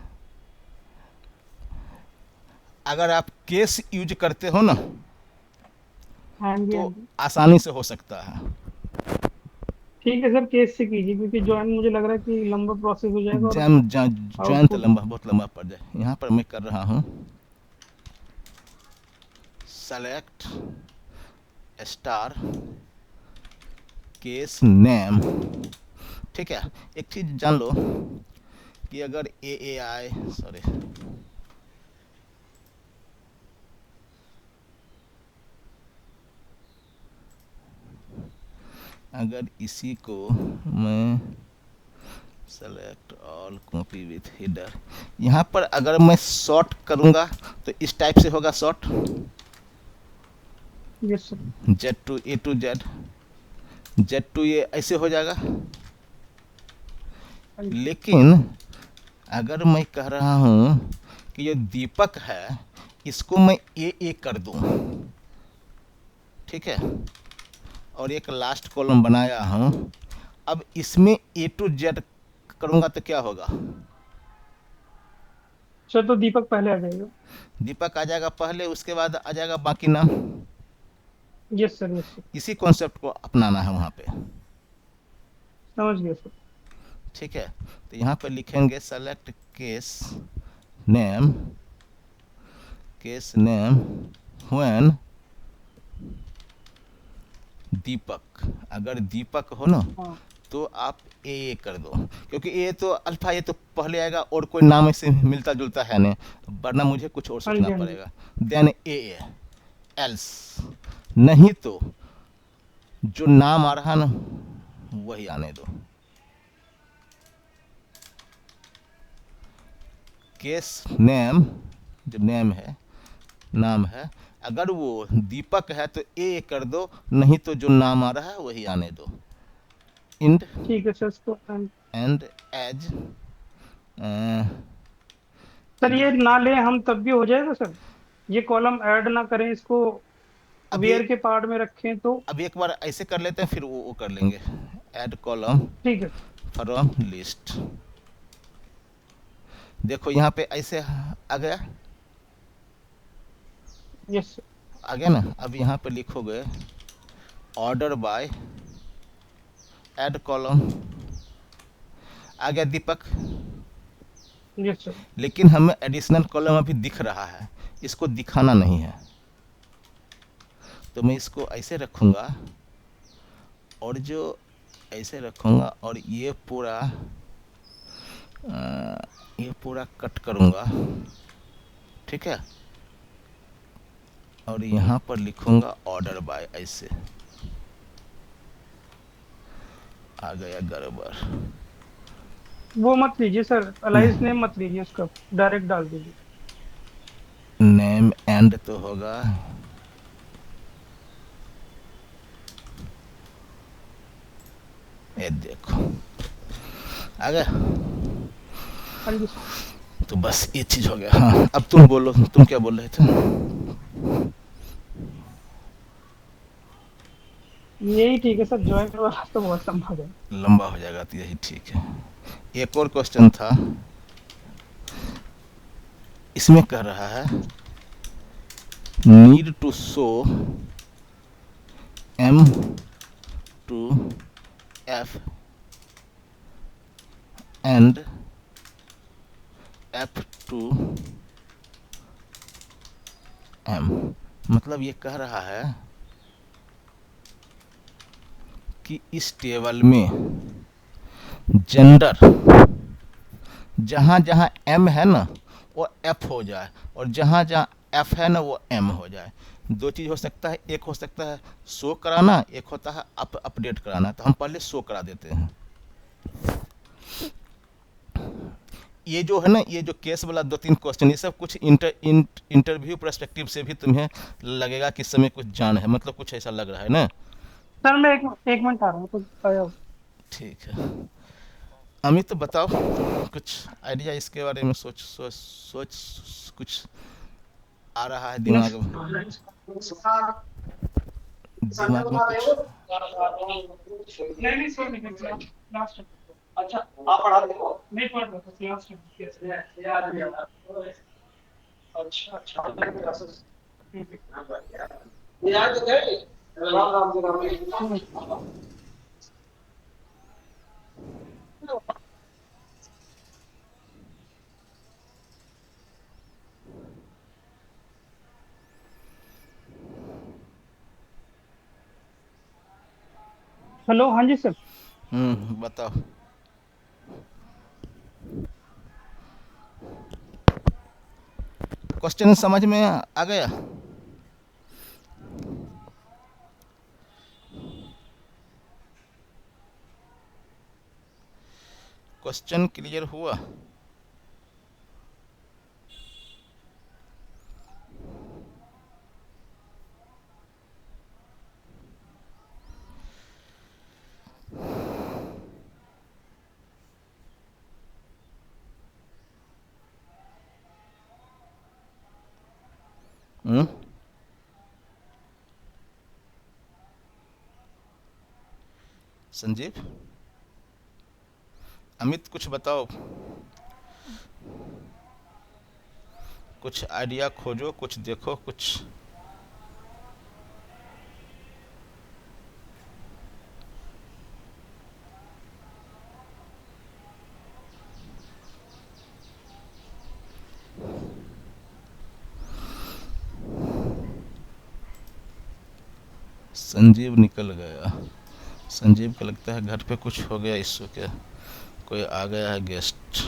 S1: अगर आप केस यूज करते हो ना
S2: हाँ जी, हाँ
S1: तो
S2: जी।
S1: आसानी से हो सकता है।
S2: ठीक है सर, केस से कीजिए, क्योंकि ज्वाइन मुझे लग रहा है कि लंबा प्रोसेस हो जाएगा और
S1: ज्वाइन तो
S2: आउटपुट।
S1: लंबा, बहुत लंबा पड़ जाए। यहाँ पर मैं कर रहा हूँ सेलेक्ट स्टार केस नेम। ठीक है। एक चीज जान लो कि अगर ए आई, सॉरी, अगर इसी को मैं select all copy with header, यहाँ पर अगर मैं शॉर्ट करूँगा तो इस टाइप से होगा short,
S2: yes sir.
S1: Z to A to Z, Z to A, ऐसे हो जाएगा।
S2: हाँ जी।
S1: लेकिन अगर मैं कह रहा हूँ कि ये दीपक है, इसको मैं ए कर दूँ, ठीक है, और एक लास्ट कॉलम बनाया हूँ। अब इसमें ए टू जेड करूँगा तो क्या होगा?
S2: सर तो दीपक पहले आ जाएगा।
S1: दीपक आ जाएगा पहले, उसके बाद आ जाएगा बाकी नाम।
S2: Yes sir, yes sir.
S1: इसी कॉन्सेप्ट को अपनाना है वहाँ पे।
S2: समझ गया सर।
S1: ठीक है। तो यहाँ पर लिखेंगे select name case name when Deepak. अगर दीपक हो ना
S2: हाँ
S1: तो आप ए कर दो, क्योंकि ये तो अल्फा, ये तो पहले आएगा और कोई नाम ऐसे मिलता जुलता है नहीं, वरना मुझे कुछ और
S2: हाँ
S1: सोचना
S2: जी, हाँ जी।
S1: पड़ेगा। देन ए एल्स, नहीं तो जो नाम आ रहा ना वही आने दो। केस नेम, जो नेम है, नाम है, अगर वो दीपक है तो ए कर दो, नहीं तो जो नाम आ रहा है वही आने दो। इंड
S2: ठीक है सर, इसको
S1: एंड एज,
S2: सर ये ना ले हम तब भी हो जाएगा सर। ये कॉलम ऐड ना करें, इसको
S1: अभी
S2: वेयर के पार्ट में रखें तो।
S1: अब एक बार ऐसे कर लेते हैं, फिर वो कर लेंगे। ऐड कॉलम
S2: ठीक है।
S1: From list. देखो यहाँ पे ऐसे आ गया,
S2: यस सर।
S1: आ गया ना। अब यहाँ पे लिखोगे ऑर्डर बाय, ऐड कॉलम, आ गया दीपक।
S2: Yes sir.
S1: लेकिन हमें एडिशनल कॉलम अभी दिख रहा है, इसको दिखाना नहीं है, तो मैं इसको ऐसे रखूँगा और जो ऐसे रखूँगा और ये पूरा कट करूँगा, ठीक है। और यहाँ पर लिखूँगा ऑर्डर बाय, ऐसे आ गया गड़बड़।
S2: वो मत लीजिए सर, अलाइस नेम मत लीजिए, उसका डायरेक्ट डाल दीजिए।
S1: नेम एंड तो होगा, ये देखो आ गया।
S2: हाँ जी सर।
S1: तो बस ये चीज हो गया। हाँ, अब तुम बोलो, तुम क्या बोल रहे थे?
S2: यही ठीक है सर, ज्वाइन वाला तो बहुत लंबा है।
S1: लंबा हो जाएगा तो यही ठीक है। एक और क्वेश्चन था, इसमें कह रहा है need to show M to F and F to M। मतलब ये कह रहा है कि इस टेबल में जेंडर जहाँ जहाँ M है ना वो F हो जाए, और जहाँ जहाँ F है ना वो M हो जाए। दो चीज़ हो सकता है, एक हो सकता है शो कराना, एक होता है अपडेट कराना। तो हम पहले शो करा देते हैं। ये जो है ना, ये जो केस वाला 2-3 क्वेश्चन, ये सब कुछ इंटरव्यू पर्सपेक्टिव से भी तुम्हें लगेगा कि इस समय कुछ जान है, मतलब कुछ ऐसा लग रहा है ना।
S2: सर मैं एक मिनट आ रहा हूँ, कुछ आया हो।
S1: ठीक है अमित, तो बताओ कुछ आइडिया इसके बारे में। सोच सोच सोच कुछ आ रहा है दिमाग में? दिमाग में कुछ?
S2: नहीं सर, नहीं लास्ट। अच्छा आप पढ़ा रहे हो? नहीं पढ़ रहा था, लास्ट। अच्छा अच्छा। यार तो गए राम राम जी राम। हेलो, हाँ जी सर।
S1: बताओ। क्वेश्चन समझ में आ गया? क्वेश्चन क्लियर हुआ? संजीव, अमित कुछ बताओ, कुछ आइडिया खोजो, कुछ देखो, कुछ। संजीव निकल गया। संजीव को लगता है घर पे कुछ हो गया इश्यू के, कोई आ गया है गेस्ट।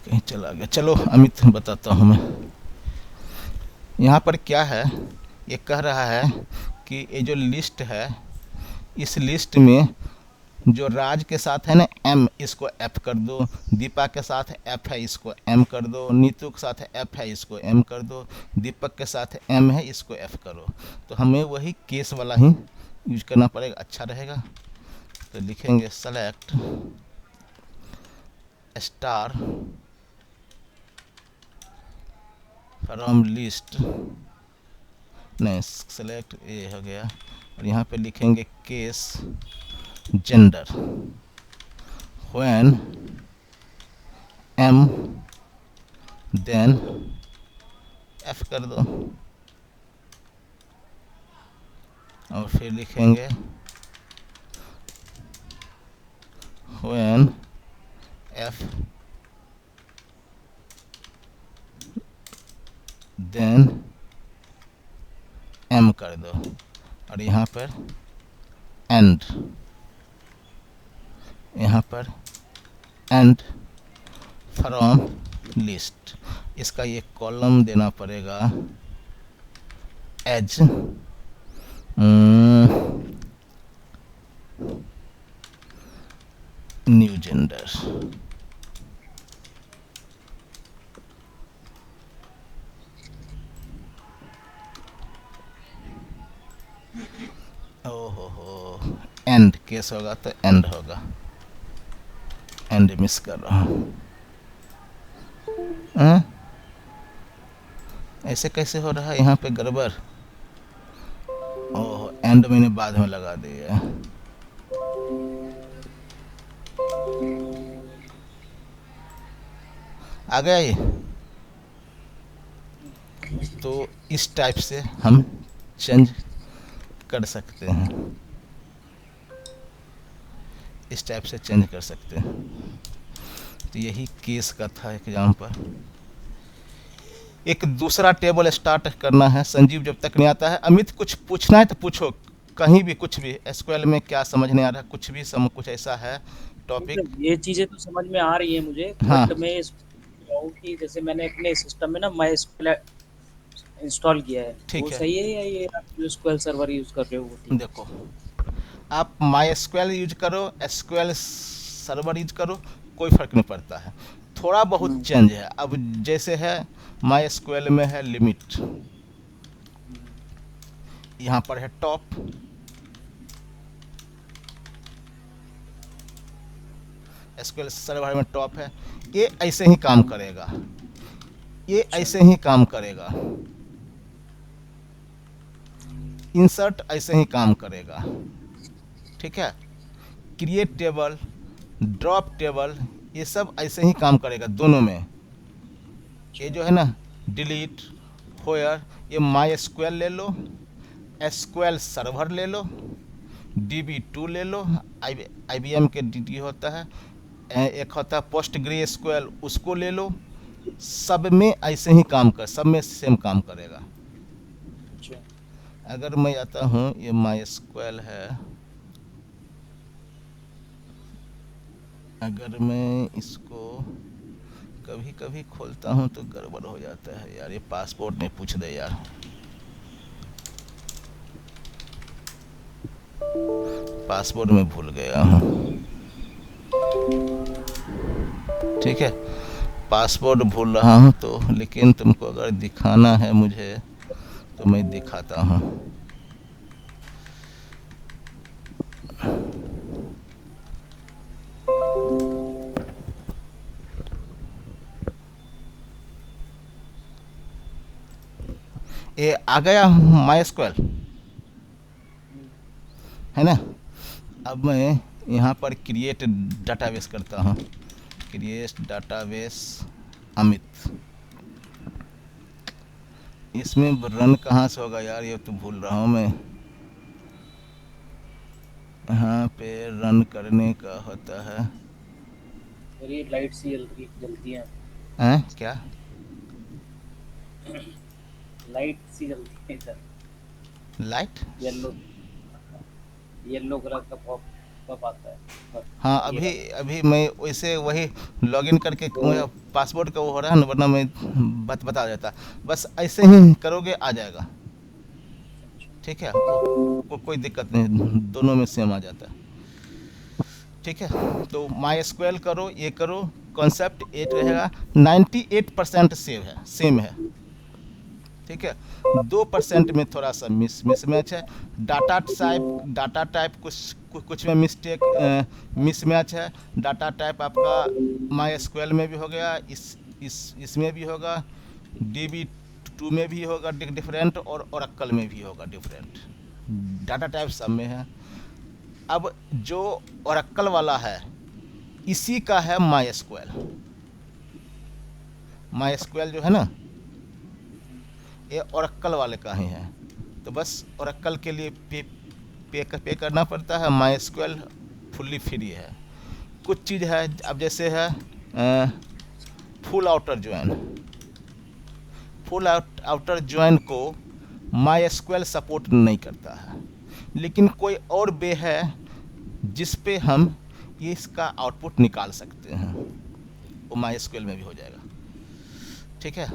S1: कहीं चला गया। चलो अमित बताता हूँ मैं। यहाँ पर क्या है, ये कह रहा है कि ये जो लिस्ट है, इस लिस्ट में जो राज के साथ है ना M, इसको F कर दो। दीपा के साथ F है, इसको M कर दो। नीतू के साथ F है, इसको M कर दो। दीपक के साथ M है, इसको F करो। तो हमें वही केस वाला ही यूज करना पड़ेगा, अच्छा रहेगा। तो लिखेंगे सेलेक्ट स्टार फ्रॉम लिस्ट, नहीं सेलेक्ट ये हो गया। और यहाँ पे लिखेंगे case gender when M then F कर दो। और फिर लिखेंगे व्हेन F देन M कर दो। और यहाँ पर एंड, यहाँ पर एंड फ्रॉम लिस्ट। इसका ये कॉलम देना पड़ेगा एज न्यू जेंडर। ओहो, एंड केस होगा तो एंड होगा, एंड मिस कर रहा हूँ। ऐसे कैसे हो रहा है यहाँ पे गड़बड़? ओह, एंड मैंने बाद में लगा दिया। आ गया ये। तो इस टाइप से हम चेंज कर सकते हैं, इस टाइप से चेंज कर सकते हैं। तो यही केस का था एग्जाम्पल। एक दूसरा टेबल स्टार्ट करना है। संजीव जब तक नहीं आता है, अमित कुछ पूछना है तो पूछो, कहीं भी कुछ भी एसक्यूएल में क्या समझ नहीं आ रहा है, कुछ भी कुछ ऐसा है टॉपिक।
S3: मतलब ये चीजें तो समझ में आ रही है मुझे,
S1: हाँ
S3: बट मैं इस कहूँ कि जैसे मैंने अपने सिस्टम में ना MySQL इंस्टॉल किया है,
S1: ठीक
S3: वो
S1: है,
S3: सही है या ये आप जो SQL सर्वर यूज कर रहे हो वो ठीक
S1: देखो आप माई एसक्यूएल यूज करो, एसक्यूएल सर्वर यूज करो, कोई फर्क नहीं पड़ता है। थोड़ा बहुत
S3: है?
S1: चेंज है। अब जैसे है माई एसक्यूएल में है लिमिट, यहाँ पर है टॉप, एसक्यूएल सर्वर में टॉप है। ये ऐसे ही काम करेगा, ये ऐसे ही काम करेगा। इंसर्ट ऐसे ही काम करेगा, ठीक है। क्रिएट टेबल, ड्रॉप टेबल, ये सब ऐसे ही काम करेगा दोनों में। ये जो है ना डिलीट होयर, ये माई एसक्यूएल ले लो, एसक्यूएल सर्वर ले लो, DB2 ले लो, IBM के DB होता है, एक होता है पोस्ट ग्रे एसक्यूएल, उसको ले लो। सब में ऐसे ही काम कर, सब में सेम काम करेगा।
S3: अच्छा,
S1: अगर मैं आता हूँ, ये माई एसक्यूएल है, अगर मैं इसको कभी कभी खोलता हूँ तो गड़बड़ हो जाता है यार। ये पासपोर्ट नहीं पूछ दे यार, पासपोर्ट में भूल गया हूँ। ठीक है, पासपोर्ट भूल रहा हूँ तो, लेकिन तुमको अगर दिखाना है मुझे तो मैं दिखाता हूँ। ये आ गया माई एसक्यूएल, है ना। अब मैं यहाँ पर क्रिएट डाटाबेस करता हूँ, क्रिएट डाटाबेस अमित। इसमें रन कहाँ से होगा यार, ये तो भूल रहा हूँ मैं। यहाँ पे रन करने का होता है।
S3: मेरी लाइट सी जलती है,
S1: हैं क्या?
S3: लाइट सी जलती है इधर,
S1: लाइट?
S3: येलो येलो कलर का पॉप आता है बस,
S1: हाँ,
S3: ये
S1: अभी
S3: रहा।
S1: अभी मैं वैसे वही लॉगिन करके पासवर्ड का वो हो रहा है ना, वरना मैं बता देता। बस ऐसे ही करोगे आ जाएगा, ठीक है। कोई दिक्कत नहीं, दोनों में सेम आ जाता है, ठीक है। तो माई एसक्यूएल करो, ये करो, कॉन्सेप्ट 8 रहेगा। 98% सेम है, ठीक है। 2% में थोड़ा सा मिसमैच है। डाटा टाइप कुछ में मिसमैच है। डाटा टाइप आपका माई एसक्यूएल में भी हो गया, इसमें भी होगा, DB2 में भी होगा डिफरेंट, और ओरेकल में भी होगा डिफरेंट। डाटा टाइप सब में है। अब जो ओरेकल वाला है इसी का है माई एसक्यूएल। माई एसक्यूएल जो है ना, ये ओरेकल वाले का ही है। तो बस ओरेकल के लिए पे करना पड़ता है। माई एसक्यूएल फुल्ली फ्री है। कुछ चीज़ है, अब जैसे है फुल आउटर ज्वाइन को माई एसक्यूएल सपोर्ट नहीं करता है, लेकिन कोई और वे है जिस पे हम ये इसका आउटपुट निकाल सकते हैं, वो माई एसक्यूएल में भी हो जाएगा, ठीक है।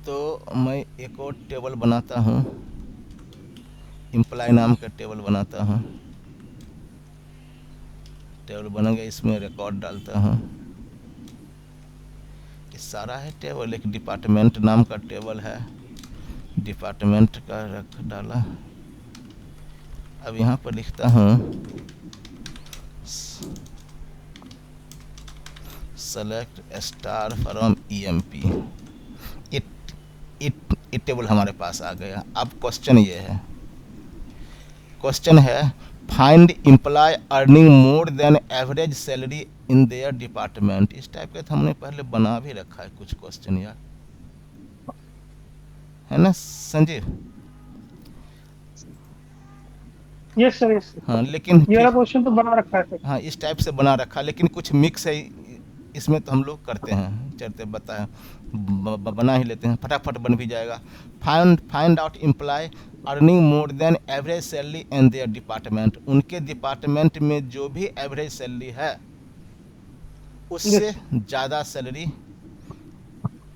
S1: तो मैं एक और टेबल बनाता हूँ, एम्प्लॉय नाम का टेबल बनाता हूँ। टेबल बन गया, इसमें रिकॉर्ड डालता हूँ। ये सारा है टेबल। एक डिपार्टमेंट नाम का टेबल है, डिपार्टमेंट का रख डाला। अब यहाँ पर लिखता हूँ सेलेक्ट स्टार फ्रॉम EMP। ये टेबल हमारे पास आ गया। अब क्वेश्चन ये है, find employee earning more than average salary in their department, इस टाइप का तो हमने पहले बना भी रखा है कुछ क्वेश्चन यार, है ना Sanjeev?
S2: Yes sir, yes sir.
S1: हाँ लेकिन
S2: ये वाला
S1: फिर
S2: क्वेश्चन तो बना रखा है सर।
S1: हाँ इस टाइप से बना रखा, लेकिन कुछ मिक्स है इसमें, तो हम लोग करते हैं, चलते बताए बना ही लेते हैं, फटाफट बन भी जाएगा। Find out employee earning more than average salary in their department, उनके डिपार्टमेंट में जो भी एवरेज सैलरी है उससे ज़्यादा सैलरी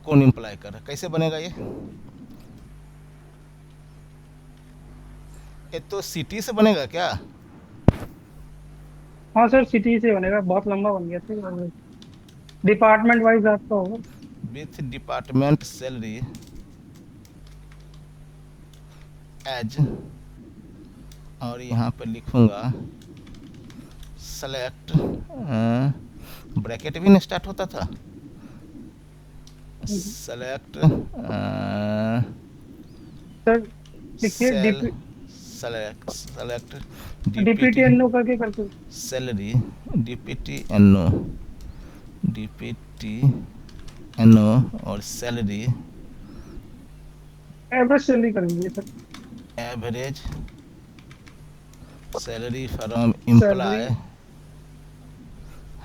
S1: कौन एम्प्लॉय कर रहा है, कैसे बनेगा ये तो सिटी से बनेगा क्या?
S2: हाँ सर, सिटी से बनेगा, बहुत लंबा बन गया सर। डिपार्टमेंट वाइज आपका होगा।
S1: विथ डिपार्टमेंट सैलरी एज, और यहाँ पर लिखूंगा सेलेक्ट, ब्रैकेट भी नहीं स्टार्ट होता था, सेलेक्ट
S2: सर लिखिए
S1: सेलेक्ट
S2: डीपीटीएनओ करके करके
S1: सैलरी डीपीटीएनओ और सैलरी
S2: एवरेज सैलरी करेंगे sir.
S1: Average salary from employ,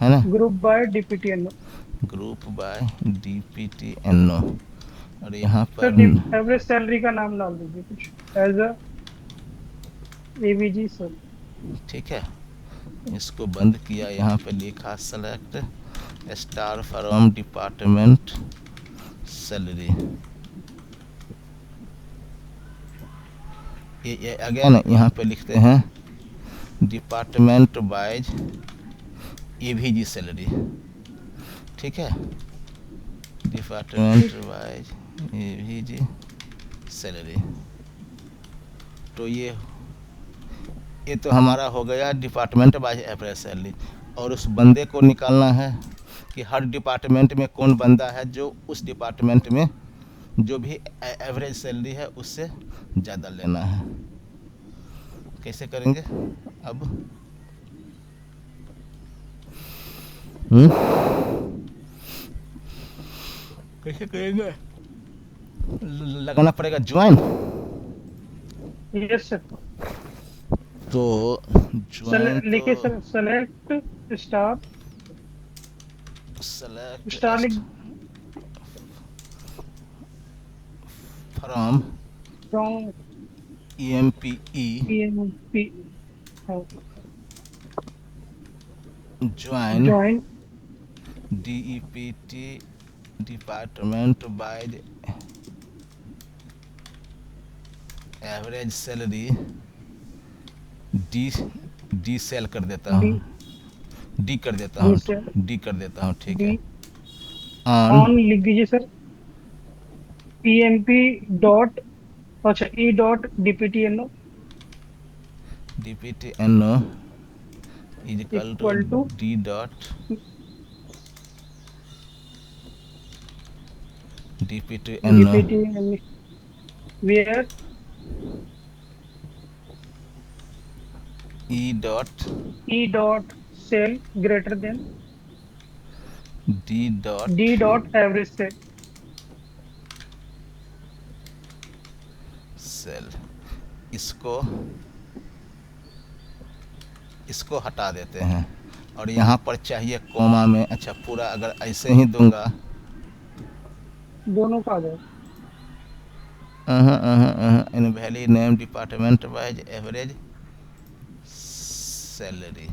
S1: है ना,
S2: ग्रुप बाय डीपीटीएनओ।
S1: ग्रुप बाय डीपीटीएनओ, और यहाँ
S2: सर
S1: पर
S2: एवरेज सैलरी का नाम डाल दीजिए कुछ, एज अ एवीजी सर।
S1: ठीक है, इसको बंद किया, यहाँ पे लिखा select star from department salary, ये अगेन यहाँ पे लिखते हैं डिपार्टमेंट वाइज एवीजी सैलरी, ठीक है, डिपार्टमेंट वाइज एवीजी सैलरी। तो ये तो हमारा हो गया डिपार्टमेंट वाइज एवरेज सैलरी, और उस बंदे को निकालना है कि हर डिपार्टमेंट में कौन बंदा है जो उस डिपार्टमेंट में जो भी एवरेज सैलरी है उससे ज़्यादा लेना है। कैसे करेंगे अब? कैसे करेंगे? लगाना पड़ेगा ज्वाइन।
S2: Yes sir.
S1: तो ज्वाइन
S2: लिखिए
S1: तो
S2: सर, सेलेक्ट स्टार
S1: सेलेक्ट
S2: लिख
S1: from
S2: from
S1: EMPE
S2: PMP
S1: join
S2: join
S1: DEPT department wise average salary D sale कर देता हूँ, डी कर देता हूँ, ठीक है।
S2: ऑन लिख दीजिए सर, पीएमपी डॉट, अच्छा E dot DPTNO
S1: is equal to D dot DPTNO
S2: where
S1: E
S2: dot sale greater than
S1: D
S2: dot average
S1: sale. इसको हटा देते हैं, और यहाँ पर चाहिए कोमा में, अच्छा पूरा अगर ऐसे ही दूंगा,
S2: दोनों का आ जाए।
S1: In value name department wise average salary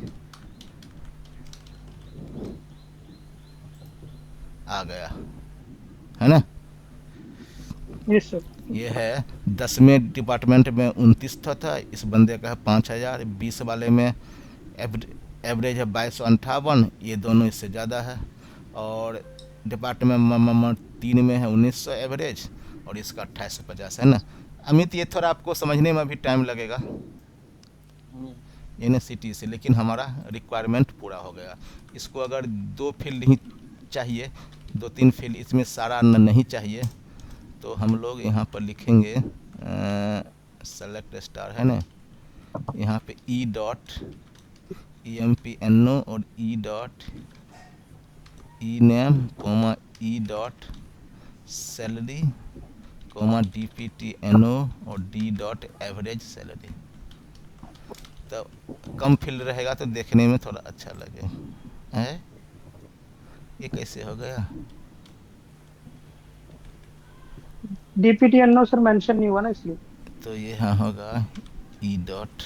S1: आ गया, है ना?
S2: Yes sir.
S1: ये है 10वें डिपार्टमेंट में 29 था, इस बंदे का है 5000, 20 वाले में एवरेज है 2258, ये दोनों इससे ज़्यादा है, और डिपार्टमेंट नंबर 3 में है 1900 एवरेज, और इसका 2850 है ना अमित? ये थोड़ा आपको समझने में भी टाइम लगेगा यूनिवर्सिटी से, लेकिन हमारा रिक्वायरमेंट पूरा हो गया। इसको अगर 2 फील्ड ही चाहिए, 2-3 फील्ड इसमें सारा नहीं चाहिए, तो हम लोग यहाँ पर लिखेंगे सेलेक्ट स्टार, है ना, यहाँ पे ई डॉट EMPNO और ई डॉट ई name comma E dot salary comma DPTNO और D डॉट एवरेज सैलरी। तो कम फील्ड रहेगा तो देखने में थोड़ा अच्छा लगे है। ये कैसे हो गया?
S2: DPTNO सर मेंशन नहीं हुआ ना इसलिए।
S1: तो ये हाँ होगा ई डॉट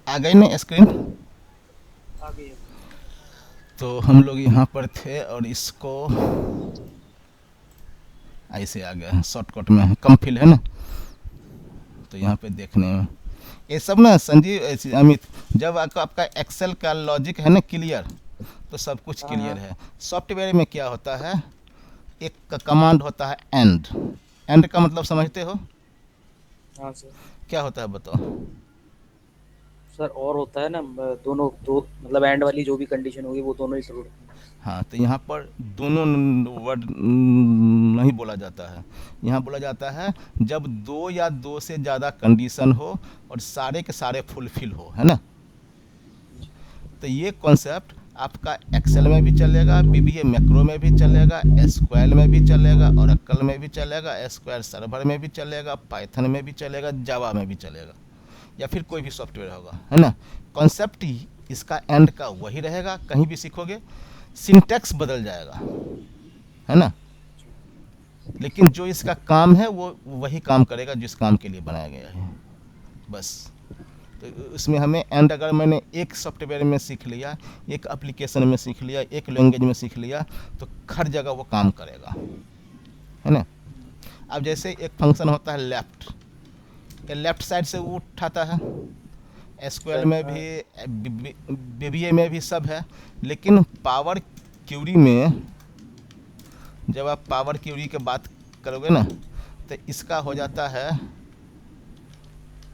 S1: आ गई ना स्क्रीन?
S3: आ गई है।
S1: तो हम लोग यहाँ पर थे और इसको ऐसे आ गया शॉर्टकट में कम फील है ना। तो यहाँ पे देखने में ये सब ना संजीव अमित, जब आपका एक्सेल का लॉजिक है ना क्लियर, तो सब कुछ
S3: हाँ,
S1: क्लियर
S3: हाँ।
S1: है। सॉफ्टवेयर में क्या होता है, एक कमांड होता है एंड। एंड का मतलब समझते हो?
S3: हाँ सर।
S1: क्या होता है बताओ?
S3: सर और होता है ना, दोनों दो मतलब एंड वाली जो भी कंडीशन होगी वो दोनों ही ट्रू।
S1: हाँ, तो यहाँ पर दोनों वर्ड नहीं बोला जाता है। यहाँ बोला जाता है जब दो या दो से ज़्यादा कंडीशन हो और सारे के सारे फुलफिल हो, है ना। तो ये कॉन्सेप्ट आपका एक्सेल में भी चलेगा, VBA मैक्रो में भी चलेगा, एसक्यूएल में भी चलेगा, ओरेकल में भी चलेगा, एसक्यूएल सर्वर में भी चलेगा, पाइथन में भी चलेगा, जावा में भी चलेगा, या फिर कोई भी सॉफ्टवेयर होगा, है ना। कॉन्सेप्ट ही इसका एंड का वही रहेगा, कहीं भी सीखोगे सिंटैक्स बदल जाएगा, है ना। लेकिन जो इसका काम है वो वही काम करेगा जिस काम के लिए बनाया गया है, बस। तो इसमें हमें एंड अगर मैंने एक सॉफ्टवेयर में सीख लिया, एक एप्लीकेशन में सीख लिया, एक लैंग्वेज में सीख लिया, तो हर जगह वो काम करेगा, है ना। अब जैसे एक फंक्शन होता है लेफ्ट, ये लेफ्ट साइड से वो उठाता है, एसक्यूएल में भी, बीबीए में भी सब है। लेकिन पावर क्यूरी में जब आप पावर क्यूरी की बात करोगे ना, तो इसका हो जाता है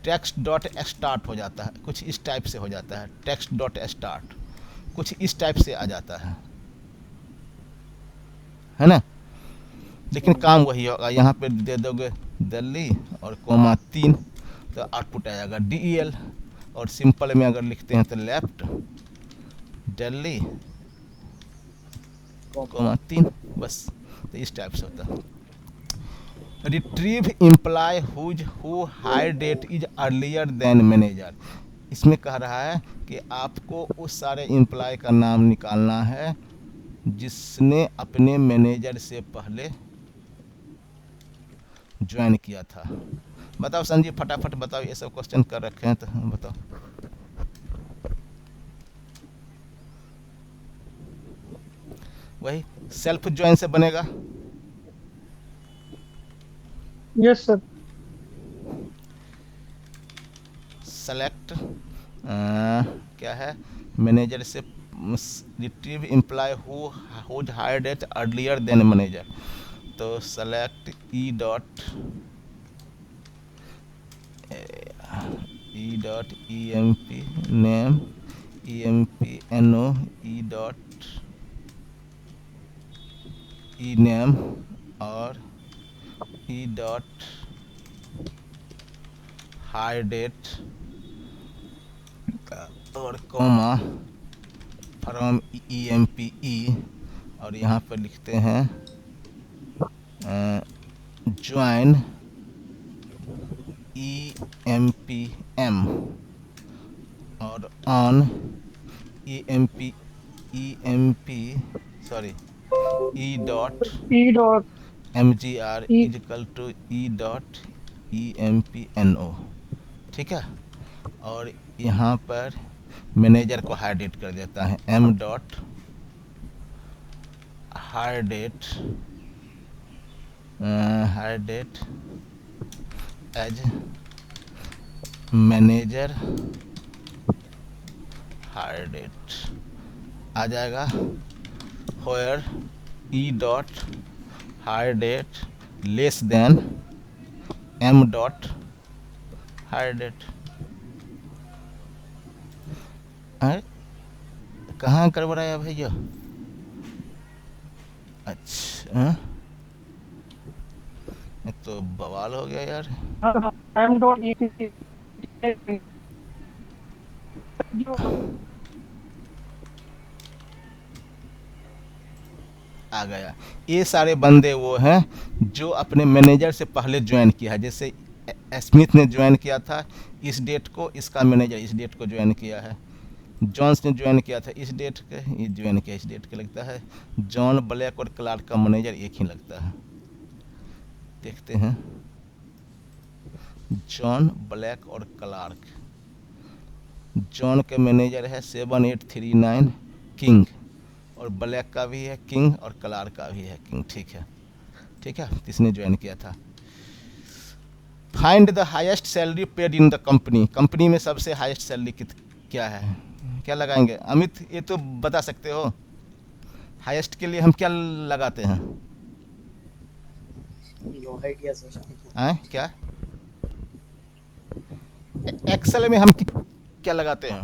S1: टेक्स्ट डॉट स्टार्ट हो जाता है, कुछ इस टाइप से हो जाता है। टेक्स्ट डॉट स्टार्ट कुछ इस टाइप से आ जाता है ना। लेकिन काम वही होगा, यहाँ पे दे दोगे दिल्ली और कोमा 3, तो आउटपुट आएगा DEL। और सिंपल में अगर लिखते हैं तो लेफ्ट दिल्ली कोमा 3, बस। तो इस टाइप से होता है। Retrieve employee who hire date is earlier than manager. इसमें कह रहा है कि आपको उस सारे एम्प्लॉय का नाम निकालना है जिसने अपने मैनेजर से पहले ज्वाइन किया था। बताओ संजीव, फटाफट बताओ, ये सब क्वेश्चन कर रखे हैं तो बताओ। वही सेल्फ ज्वाइन से बनेगा।
S2: Yes sir.
S1: सेलेक्ट क्या है, मैनेजर से retrieve employee who hired at earlier than manager. तो select E dot emp name empno E dot ई नेम और ई डॉट हायर डेट और कॉमा फ्रॉम EMPE। और यहाँ पर लिखते हैं ज्वाइन EMPM और on EMP sorry E dot
S2: E dot
S1: mgr
S2: E
S1: is equal to E dot empno, ठीक है। और यहाँ पर मैनेजर को हार्ड डेट कर देता है, m dot hire date as manager hire date आ जाएगा। Where e dot hire date less than m dot hire date. कहाँ गड़बड़ाया भैया? अच्छा ये तो बवाल हो गया यार।
S2: एम डॉट ई
S1: आ गया। ये सारे बंदे वो हैं जो अपने मैनेजर से पहले ज्वाइन किया है। जैसे स्मिथ ने ज्वाइन किया था इस डेट को, इसका मैनेजर इस डेट को ज्वाइन किया है। जॉन्स ने ज्वाइन किया था इस डेट के, ये ज्वाइन किया इस डेट के। लगता है जॉन ब्लैक और क्लार्क का मैनेजर एक ही लगता है। देखते हैं, जॉन ब्लैक और क्लार्क। जॉन के मैनेजर है 7839 किंग, और ब्लैक का भी है किंग और क्लार्क का भी है किंग। ठीक है, ठीक है, किसने ज्वाइन किया था। Find the highest salary paid in the company. Company में सबसे हाईएस्ट सैलरी क्या है? क्या लगाएंगे अमित? ये तो बता सकते हो। हाईएस्ट के लिए हम क्या लगाते हैं?
S3: No idea sir.
S1: क्या एक्सेल में हम क्या लगाते हैं?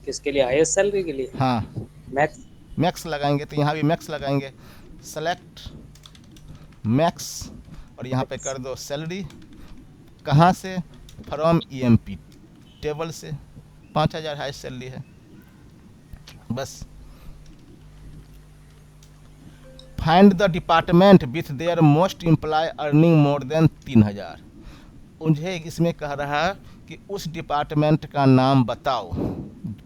S3: किसके लिए? हाईएस्ट सैलरी के लिए?
S1: हाँ,
S3: मैक्स।
S1: मैक्स लगाएंगे, तो यहाँ भी मैक्स लगाएंगे। सेलेक्ट मैक्स, और यहाँ पे कर दो सैलरी। कहाँ से? फ्रॉम ईएमपी टेबल से। 5000 हाईएस्ट सैलरी है बस। Find the department with their most employee earning more than 3000। मुझे इसमें कह रहा है कि उस डिपार्टमेंट का नाम बताओ।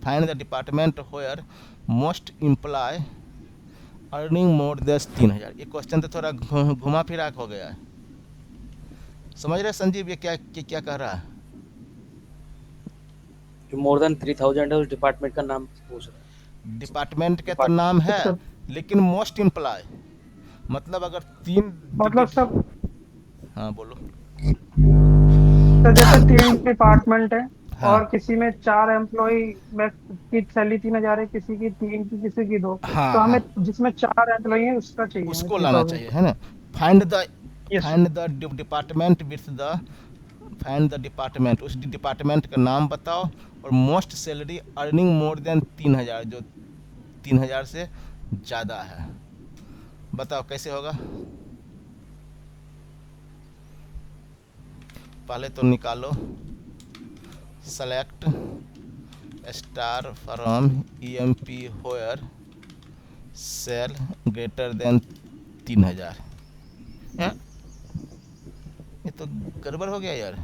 S1: Find the department where most employee earning more than 3000। ये क्वेश्चन तो थोड़ा घुमा फिरा हो गया है। समझ रहे संजीव ये क्या कह रहा है?
S3: जो मोर देन 3000 है उस डिपार्टमेंट का नाम पूछ रहा है।
S1: डिपार्टमेंट के तो नाम है, लेकिन मोस्ट एम्प्लॉय मतलब अगर 3
S2: मतलब सब।
S1: हाँ बोलो।
S2: तो जैसे 3 डिपार्टमेंट है
S1: हाँ,
S2: और किसी में 4 एम्प्लॉय की सैलरी 3000 है, किसी की 3 की, किसी की 2।
S1: हाँ,
S2: तो हमें
S1: हाँ,
S2: जिसमें 4 एम्प्लॉय है उसका चाहिए हमें
S1: उसको लाना
S2: 3000।
S1: चाहिए, है ना। Find the
S2: yes
S1: department with the find the department, उस डिपार्टमेंट का नाम बताओ और most salary earning more than 3000, जो 3000 से ज़्यादा है। बताओ कैसे होगा? पहले तो निकालो select star from EMP where sale greater than 3000। ये तो गड़बड़ हो गया यार।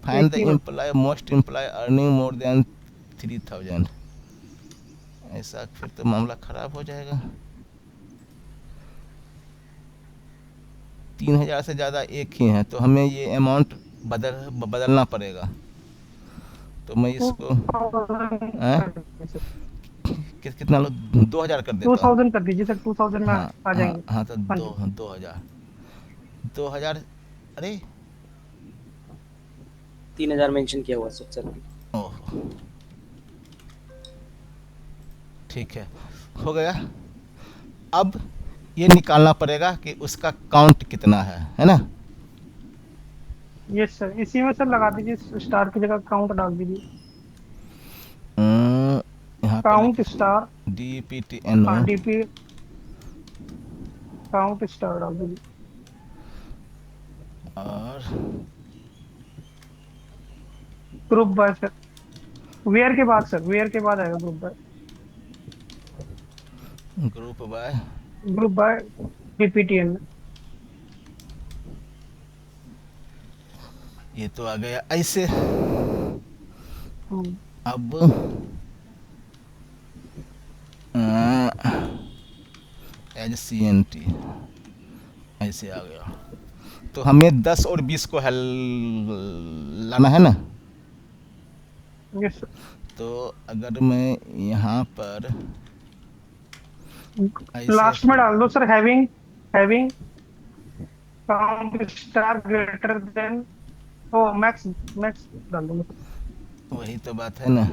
S1: Find the employee most employee earning more than 3000। ऐसा फिर तो मामला खराब हो जाएगा। 3000 से ज़्यादा एक ही है, तो हमें ये अमाउंट बदलना पड़ेगा। तो मैं इसको कितना लो, 2000 कर देता हूँ।
S2: 2000 कर दीजिए सर, 2000 में
S1: हाँ,
S2: आ
S1: हाँ,
S2: जाएंगे।
S1: हाँ, तो
S2: हाँ जी
S1: 2000। अरे
S3: 3000 मेंशन किया हुआ सर।
S1: ओह, ठीक है, हो गया। अब ये निकालना पड़ेगा कि उसका काउंट कितना है ना।
S2: यस सर, इसी में सर लगा दीजिए, स्टार की जगह काउंट डाल दीजिए।
S1: यहाँ पे
S2: काउंट स्टार,
S1: DPTNO
S2: हाँ डीपी काउंट स्टार डाल दीजिए।
S1: और
S2: ग्रुप बाय सर, वेयर के बाद सर, वेयर के बाद आएगा group by.
S1: Group by
S2: group by DPTN में।
S1: ये तो आ गया ऐसे। अब एज CNT, ऐसे आ गया। तो हमें 10 और 20 को हल लाना है ना।
S2: यस
S1: तो अगर मैं यहाँ पर ऐसे
S2: लास्ट में डाल दो sir, having having count star greater than, oh max, max डाल दो।
S1: वही तो बात है ना।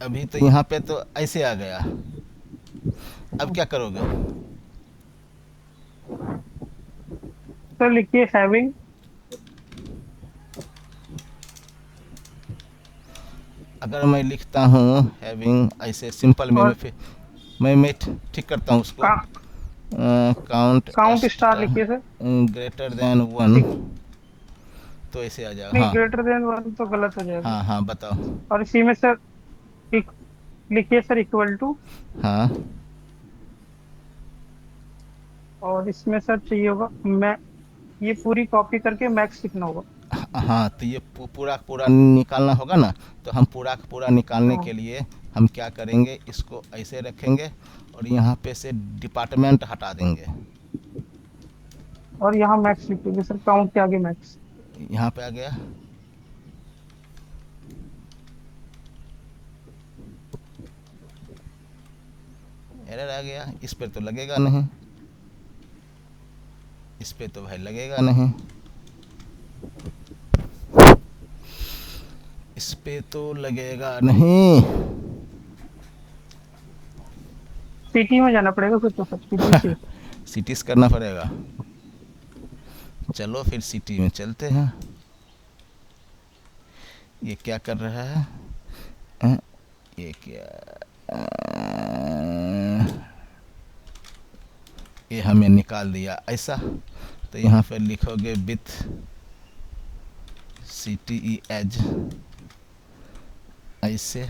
S1: अभी तो यहाँ पे तो ऐसे आ गया, अब क्या करोगे?
S2: सर लिखिए हैविंग,
S1: अगर मैं लिखता हूँ हैविंग ऐसे सिंपल में,
S2: और
S1: फिर मैं ठीक करता हूँ उसको।
S2: का,
S1: काउंट
S2: काउंट स्टार लिखिए सर।
S1: ग्रेटर देन 1,
S2: ठीक,
S1: तो ऐसे आ जाएगा।
S2: नहीं
S1: हाँ
S2: ग्रेटर देन वन तो गलत हो जाएगा।
S1: हाँ हाँ बताओ।
S2: और इसी में सर एक लिखिए सर इक्वल टू,
S1: हाँ
S2: और इसमें सर चाहिए होगा मैं, ये पूरी कॉपी करके मैक्स लिखना होगा।
S1: हाँ, तो ये पूरा पूरा निकालना होगा ना। तो हम पूरा का पूरा निकालने
S2: हाँ,
S1: के लिए हम क्या करेंगे, इसको ऐसे रखेंगे और यहाँ पे से डिपार्टमेंट हटा देंगे।
S2: और यहाँ मैक्स लिखेंगे सर, काउंट के आगे मैक्स।
S1: यहाँ पे आ गया। एरर आ गया, इस पर तो लगेगा नहीं, इस पे तो भाई लगेगा नहीं, इस पे तो लगेगा नहीं।
S2: सिटी में जाना पड़ेगा फिर तो सर, सिटी से।
S1: सिटीज करना पड़ेगा। चलो फिर सिटी में चलते हैं। ये क्या कर रहा है? ये क्या, ये हमें निकाल दिया ऐसा। तो यहाँ पर लिखोगे विथ CTE एज, ऐसे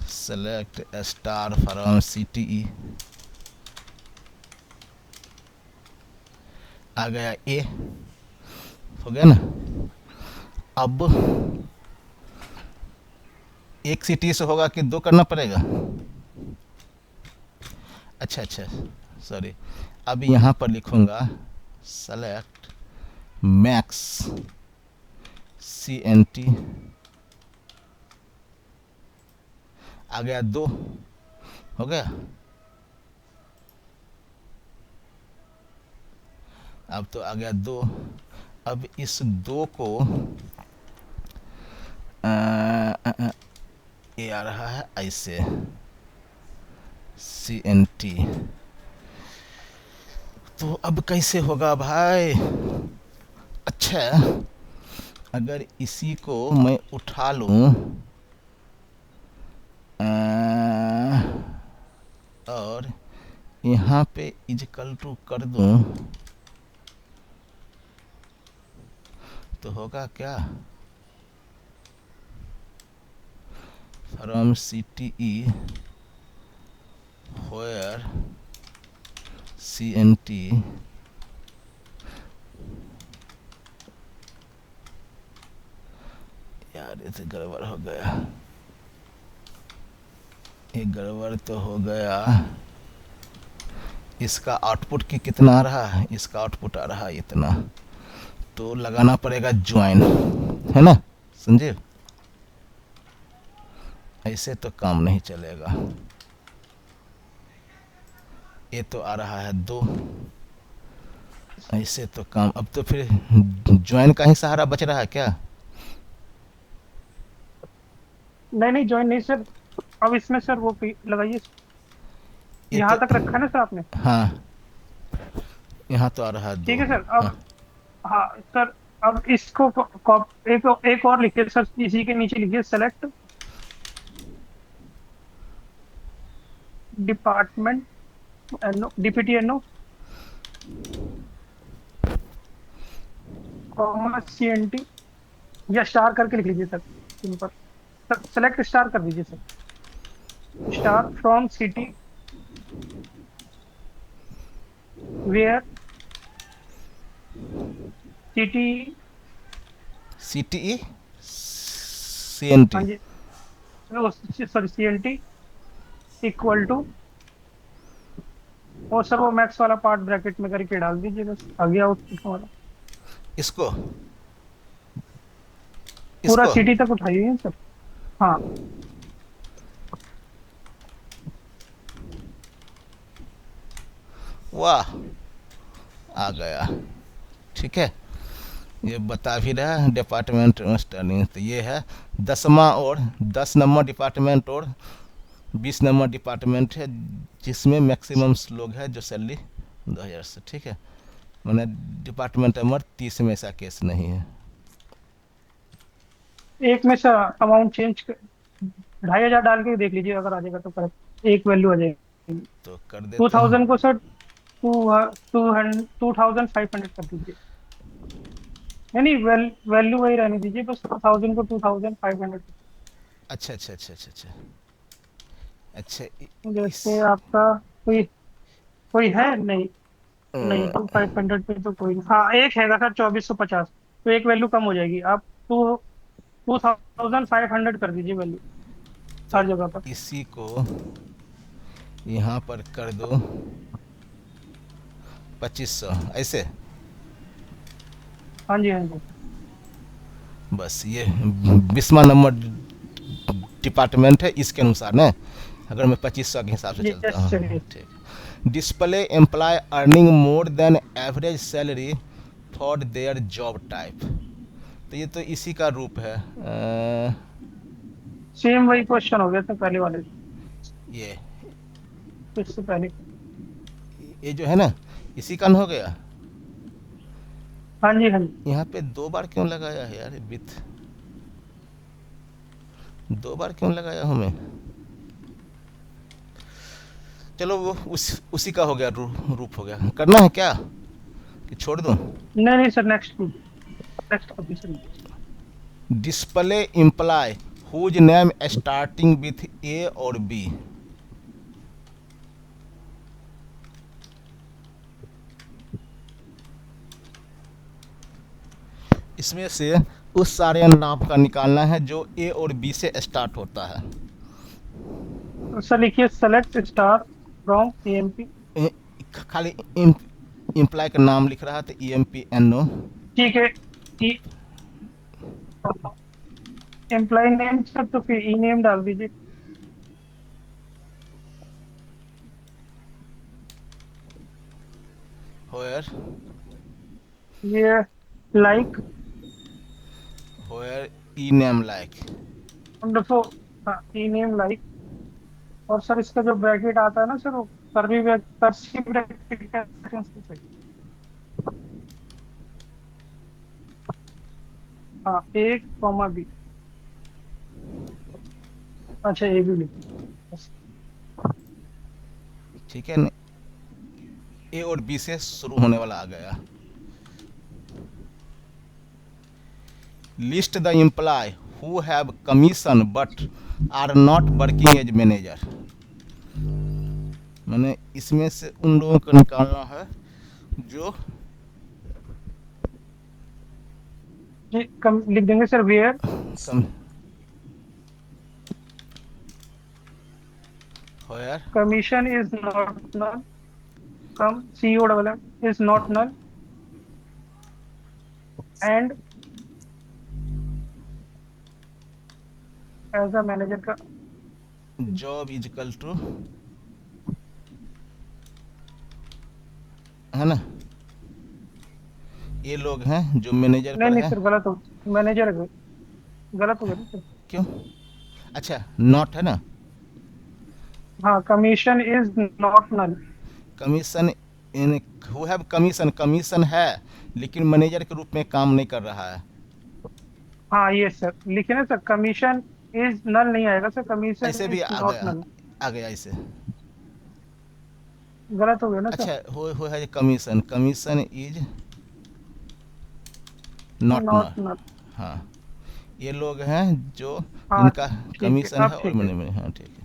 S1: सेलेक्ट स्टार फ्रॉम CTE, आ गया ए, हो गया ना। अब एक CTE से होगा कि 2 करना पड़ेगा? अच्छा अच्छा, सॉरी। अब यहाँ पर लिखूंगा सेलेक्ट मैक्स CNT, आ गया 2, हो गया। अब तो आ गया 2। अब इस 2 को ये आ रहा है ऐसे CNT। तो अब कैसे होगा भाई? अच्छा, अगर इसी को मैं उठा लूं और यहाँ पे इजकल टू कर दूं, तो होगा क्या? फ्रॉम CTE where CNT यार, ये तो गड़बड़ हो गया, ये गड़बड़ तो हो गया। इसका आउटपुट की कितना आ रहा है? इसका आउटपुट आ रहा है इतना। तो लगाना पड़ेगा ज्वाइन, है ना संजीव? ऐसे तो काम नहीं चलेगा। ये तो आ रहा है 2, ऐसे तो काम, अब तो फिर ज्वाइन का ही सहारा बच रहा है क्या?
S2: नहीं नहीं ज्वाइन नहीं सर, अब इसमें सर वो लगाइए,
S1: ये
S2: यहाँ
S1: तो,
S2: तक रखा है ना सर आपने।
S1: हाँ यहाँ तो आ रहा है 2।
S2: ठीक है सर।
S1: हाँ
S2: अब हाँ सर, अब इसको एक और लिखिए सर, इसी के नीचे लिखिए सेलेक्ट डिपार्टमेंट एनो, DPTNO कॉमा CNT, या स्टार करके लिख लीजिए sir simple. Sir select star कर दीजिए sir, star from city where city,
S1: CTE CNT,
S2: हाँ जी, सॉरी CNT इक्वल टू और सर वो मैक्स वाला पार्ट ब्रैकेट में करके डाल दीजिए, बस आ गया आउटपुट हमारा।
S1: इसको
S2: पूरा
S1: इसको
S2: सिटी तक उठाइए सर। हाँ।
S1: वाह, आ गया। ठीक है, ये बता भी रहा है डिपार्टमेंट स्टर्लिंग। तो ये है 10वां और 10 नंबर डिपार्टमेंट और 20 नंबर डिपार्टमेंट है, जिसमें मैक्सिमम लोग हैं जो सैलरी 2000 से। ठीक है, मैंने डिपार्टमेंट नंबर 30 में ऐसा केस नहीं है।
S2: एक में सर अमाउंट चेंज 2500 डाल के देख लीजिए, अगर आ जाएगा तो करेक्ट एक वैल्यू आ जाएगी।
S1: तो कर
S2: टू
S1: देते हैं।
S2: थाउजेंड को सर टू 2500 कर दीजिए। नहीं नहीं, वैल्यू वही रहने दीजिए, बस 2000 को 2500।
S1: अच्छा अच्छा अच्छा अच्छा अच्छा अच्छा इस
S2: जैसे आपका कोई कोई है नहीं। नहीं,
S1: अ,
S2: 2500 पे तो कोई नहीं। हाँ, एक हैगा सर 2450, तो एक वैल्यू कम हो जाएगी। आप 2500 कर दीजिए वैल्यू
S1: तो
S2: हर जगह पर।
S1: इसी को यहाँ पर कर दो 2500 ऐसे।
S2: हाँ जी हाँ जी।
S1: बस ये 20वां नंबर डिपार्टमेंट है, इसके अनुसार ना, अगर मैं 2500 के हिसाब से चलता
S2: यस सर
S1: हूँ।
S2: यस।
S1: ठीक। Display employ earning more than average salary for their job type. तो ये तो इसी का रूप है।
S2: सेम वही क्वेश्चन हो गया था पहले वाले,
S1: ये
S2: तो इससे पहले।
S1: ये जो है ना, इसी का न हो गया।
S2: हाँ जी हाँ जी।
S1: यहाँ पे 2 बार क्यों लगाया है यार, विथ 2 बार क्यों लगाया हूँ मैं। चलो वो उसी का हो गया, रूप हो गया। करना है क्या कि छोड़ दूँ।
S2: नहीं नहीं sir, next next copy sir.
S1: Display employee whose name starting with A और बी। इसमें से उस सारे नाम का निकालना है जो ए और बी से स्टार्ट होता है।
S2: तो सर लिखिए सेलेक्ट स्टार फ्रॉम एएमपी।
S1: ए- खाली इम्प्लॉय का नाम लिख रहा था, EMPNO।
S2: ठीक है। एम्प्लॉय नेम सर तो फिर ई नेम डाल दीजिए।
S1: होयर
S2: ये लाइक
S1: होयर ई नेम लाइक।
S2: वंडरफुल। हाँ, ई नेम लाइक। और सर इसका जो ब्रैकेट आता है ना सर, वो कर्ली ब्रैकेट का सही। हाँ, एक कॉमा बी। अच्छा, ए भी लिख। बस।
S1: ठीक है, ए और बी से शुरू होने वाला आ गया। List the employ who have commission but are not working as manager. मैंने इसमें से उन लोगों को निकालना है जो
S2: जी कम लिख देंगे sir, where
S1: comm where
S2: commission is not null, comm CO is not null and as a manager का।
S1: जॉब इज इक्वल टू, है ना, ये लोग हैं जो मैनेजर
S2: नहीं
S1: पर
S2: नहीं
S1: हैं।
S2: सर, गलत हो। मैनेजर है, गलत हो गया ना सर।
S1: क्यों, अच्छा नॉट है ना।
S2: हाँ, commission is not null.
S1: Commission in who have commission, commission है लेकिन मैनेजर के रूप में काम नहीं कर रहा है।
S2: हाँ ये सर लिखे ना सर, कमीशन इज नल नहीं आएगा सर, कमीशन
S1: ऐसे भी
S2: इज
S1: आ
S2: नॉट
S1: गया,
S2: नल।
S1: आ गया ऐसे।
S2: गलत हो गया ना सर।
S1: अच्छा हो है commission, commission is not
S2: not
S1: not.
S2: Null.
S1: हाँ, ये लोग हैं जो
S2: हाँ
S1: जिनका
S2: ठीक है,
S1: कमीशन
S2: अब
S1: है और
S2: ठीक है।
S1: मैंने, हाँ ठीक है।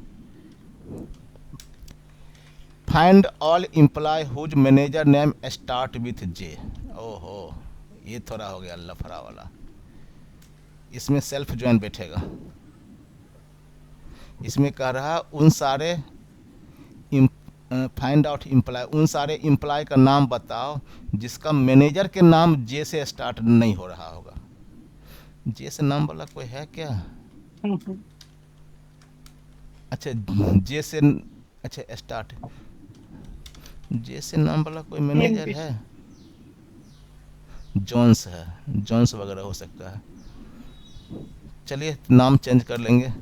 S1: Find all employee whose manager name start with J. ओहो, ये थोड़ा हो गया लफड़ा वाला। इसमें सेल्फ ज्वाइन बैठेगा। इसमें कह रहा उन सारे फाइंड आउट इम्प्लॉय, उन सारे इम्प्लॉय का नाम बताओ जिसका मैनेजर के नाम जे से स्टार्ट नहीं हो रहा होगा। जे से नाम वाला कोई है क्या?
S2: हम्म।
S1: अच्छा जे से, अच्छा स्टार्ट, जे से नाम वाला कोई मैनेजर
S2: ENP
S1: है? जॉन्स है, जॉन्स वगैरह हो सकता है। चलिए नाम चेंज कर लेंगे।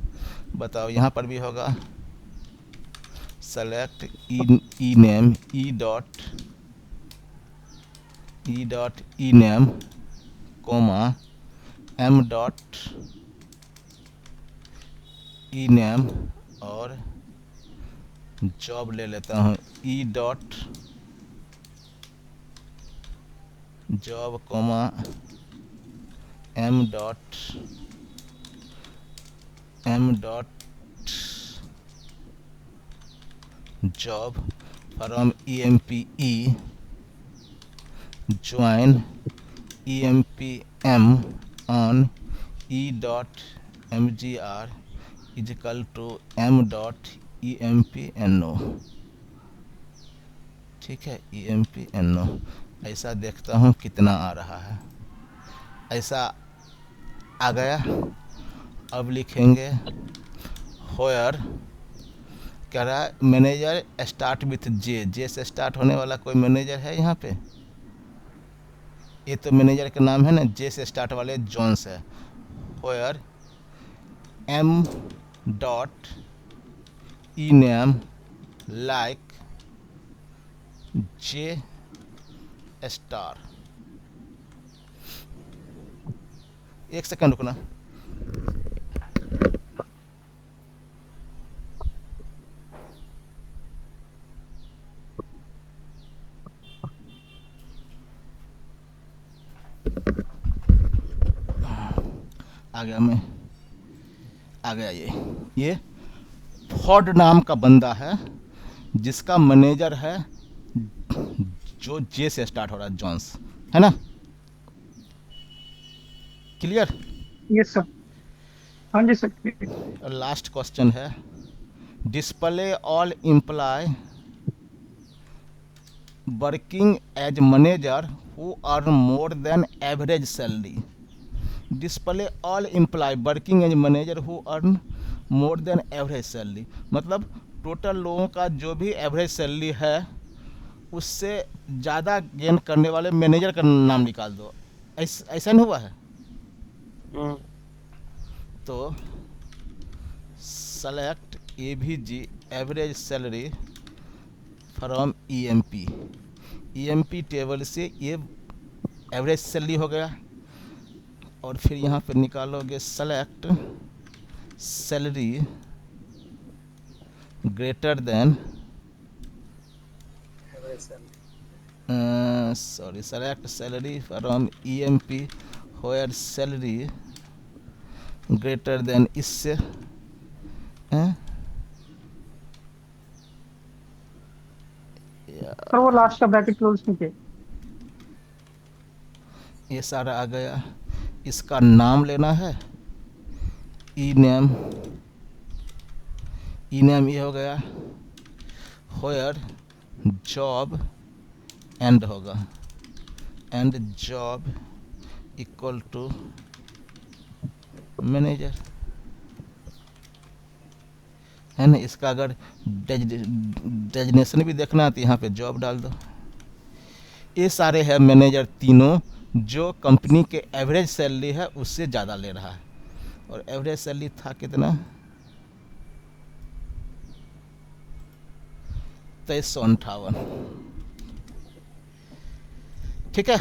S1: बताओ यहाँ पर भी होगा select e name, e dot ई नेम कोमा एम डॉट ई नेम और जॉब ले लेता हूँ e dot job comma m dot job from EMPE join EMPM on E.mgr is equal to M.EMPNO। ठीक है, EMPNO। ऐसा देखता हूँ कितना आ रहा है। ऐसा आ गया। अब लिखेंगे होयर, कह रहा है मैनेजर स्टार्ट विथ जे, जे से स्टार्ट होने वाला कोई मैनेजर है यहाँ पे? ये तो मैनेजर का नाम है ना, जे से स्टार्ट वाले जॉन्स है। Where m dot E name like J star. एक सेकंड रुकना। आ गया मैं, आ गया। ये फॉर्ड नाम का बंदा है जिसका मैनेजर है जो जे से स्टार्ट हो रहा है, जॉन्स, है ना? क्लियर?
S2: Yes sir. हाँ जी सर।
S1: और लास्ट क्वेश्चन है display all employ working as manager who earn more than average salary. Display all employ working as manager who earn more than average salary, मतलब total लोगों का जो भी average salary है उससे ज़्यादा गेन करने वाले मैनेजर का नाम निकाल दो। ऐसा नहीं हुआ है? तो select AVG average salary from EMP table से ये एवरेज सैलरी हो गया। और फिर यहाँ पर निकालोगे select salary greater than, sorry, select salary from EMP होयर salary greater than, इससे
S2: सर वो लास्ट का ब्रैकेट क्लोज कीजिए।
S1: ये सारा आ गया। इसका नाम लेना है ई नेम ये हो गया। होयर जॉब एंड होगा, and job equal to manager, है ना? इसका अगर डेजिग्नेशन भी देखना है तो यहाँ पे जॉब डाल दो। ये सारे हैं मैनेजर तीनों जो कंपनी के एवरेज सैलरी है उससे ज़्यादा ले रहा है। और एवरेज सैलरी था कितना? 2358। ठीक है,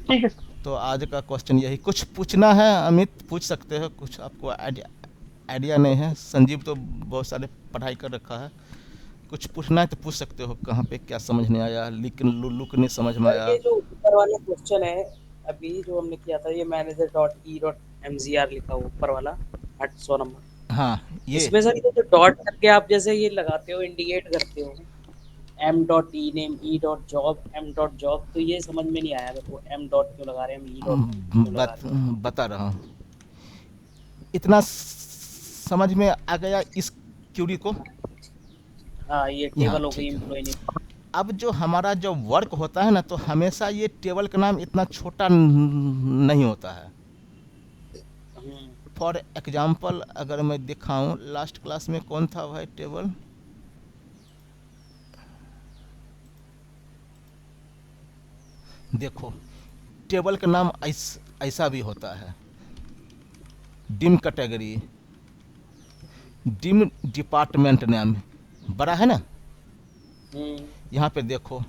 S2: ठीक है सर।
S1: तो आज का क्वेश्चन यही। कुछ पूछना है अमित, पूछ सकते हो। कुछ आपको आइडिया नहीं है? संजीव तो बहुत सारे पढ़ाई कर रखा है, कुछ पूछना है तो पूछ सकते हो। कहाँ पे क्या समझ नहीं आया, लेकिन लुक नहीं समझ में आया?
S4: ये जो ऊपर वाला क्वेश्चन है अभी जो हमने किया था, ये manager dot E dot mgr लिखा हुआ ऊपर वाला 800 नंबर,
S1: हाँ, ये
S4: इसमें सर ये जो डॉट करके आप जैसे ये लगाते हो, इंडिकेट करते हो m dot E name e dot job m dot job, तो ये समझ में नहीं आया मेरे को, m डॉट क्यों लगा रहे हैं, हम e डॉट क्यों लगा रहे हैं?
S1: बता रहा हूँ। इतना समझ में आ गया इस क्यूरी को?
S4: हाँ ये
S1: यहाँ
S4: टेबल हो गई
S1: ठीक है।
S4: Employ name.
S1: अब जो हमारा जो वर्क होता है ना, तो हमेशा ये टेबल का नाम इतना छोटा नहीं होता है। फॉर एग्जांपल अगर मैं दिखाऊं, लास्ट क्लास में कौन था भाई टेबल, देखो टेबल का नाम ऐसा भी होता है, dim category, dim department name, बड़ा है ना। यहाँ पे देखो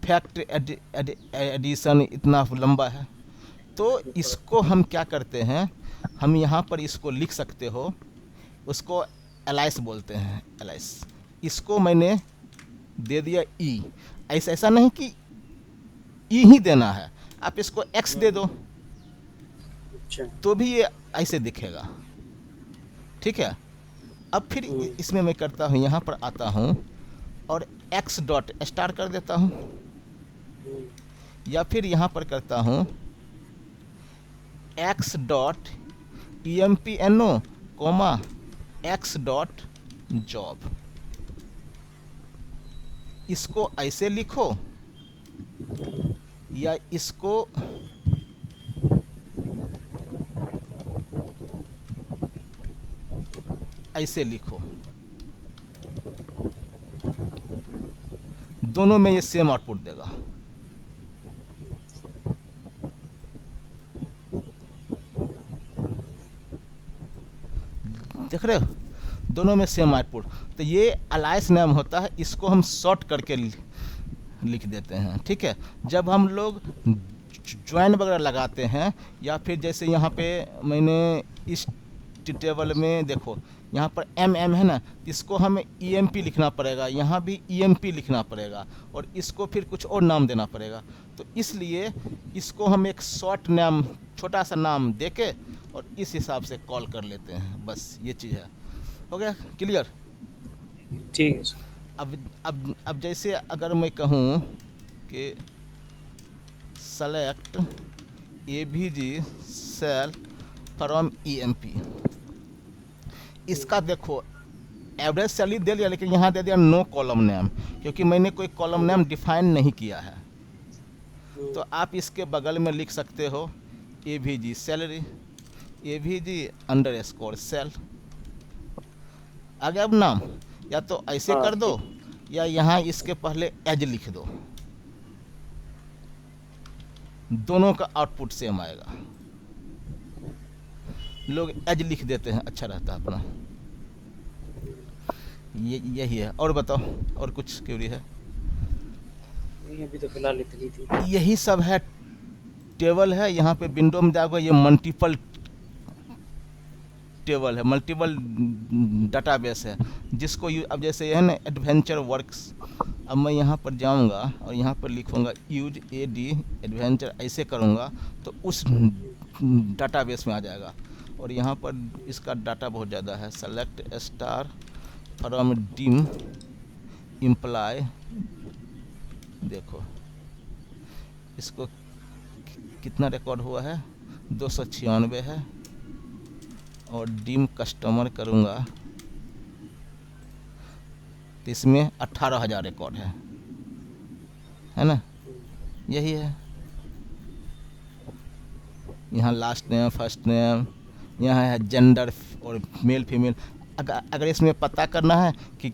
S1: फैक्ट एडिशन इतना लंबा है, तो इसको हम क्या करते हैं, हम यहाँ पर इसको लिख सकते हो, उसको एलाइस बोलते हैं, एलाइस। इसको मैंने दे दिया ई, ऐसा नहीं कि ई ही देना है, आप इसको एक्स दे दो
S4: अच्छा।
S1: तो भी ये ऐसे दिखेगा, ठीक है। अब फिर इसमें मैं करता हूँ, यहाँ पर आता हूँ और एक्स डॉट स्टार कर देता हूँ, या फिर यहाँ पर करता हूँ X dot E M P N O comma X dot job. इसको ऐसे लिखो या इसको ऐसे लिखो, दोनों में ये सेम आउटपुट देगा। देख रहे हो, दोनों में सेम आउटपुट। तो ये अलाइस नाम होता है, इसको हम शॉर्ट करके लिख देते हैं, ठीक है। जब हम लोग ज्वाइन वगैरह लगाते हैं, या फिर जैसे यहाँ पे मैंने इस टेबल में देखो यहाँ पर एम है ना, इसको हमें ई एम पी लिखना पड़ेगा, यहाँ भी ई एम पी लिखना पड़ेगा, और इसको फिर कुछ और नाम देना पड़ेगा। तो इसलिए इसको हम एक शॉर्ट नाम, छोटा सा नाम देके और इस हिसाब से कॉल कर लेते हैं, बस ये चीज़ है। हो गया क्लियर?
S4: ठीक है सर।
S1: अब जैसे अगर मैं कहूँ कि select A V G sal from E M P, इसका देखो एवरेज सैलरी दे लिया, लेकिन यहाँ दे दिया नो कॉलम नेम, क्योंकि मैंने कोई कॉलम नेम डिफाइन नहीं किया है। तो आप इसके बगल में लिख सकते हो ए भी जी सैलरी, ए भी जी अंडर स्कोर सेल। आगे अब नाम या तो ऐसे कर दो, या यहाँ इसके पहले एज लिख दो, दोनों का आउटपुट सेम आएगा। लोग एज लिख देते हैं, अच्छा रहता है अपना। यही है। और बताओ, और कुछ क्वेरी है?
S4: नहीं अभी तो फिलहाल इतनी थी।
S1: यही सब है, टेबल है। यहाँ पे विंडो में जाओगे, ये मल्टीपल टेबल है, मल्टीपल डाटाबेस है, जिसको अब जैसे ये है ना एडवेंचर वर्क्स, अब मैं यहाँ पर जाऊँगा और यहाँ पर लिखूँगा यूज ए डी एडवेंचर, ऐसे करूँगा तो उस डाटाबेस में आ जाएगा। और यहाँ पर इसका डाटा बहुत ज़्यादा है। Select star from dim imply, देखो इसको कितना रिकॉर्ड हुआ है, 296 है। और डिम कस्टमर करूँगा तो इसमें 18,000 रिकॉर्ड है ना, यही है। यहाँ लास्ट नेम, फर्स्ट नेम, यहाँ है जेंडर और मेल फीमेल। अगर इसमें पता करना है कि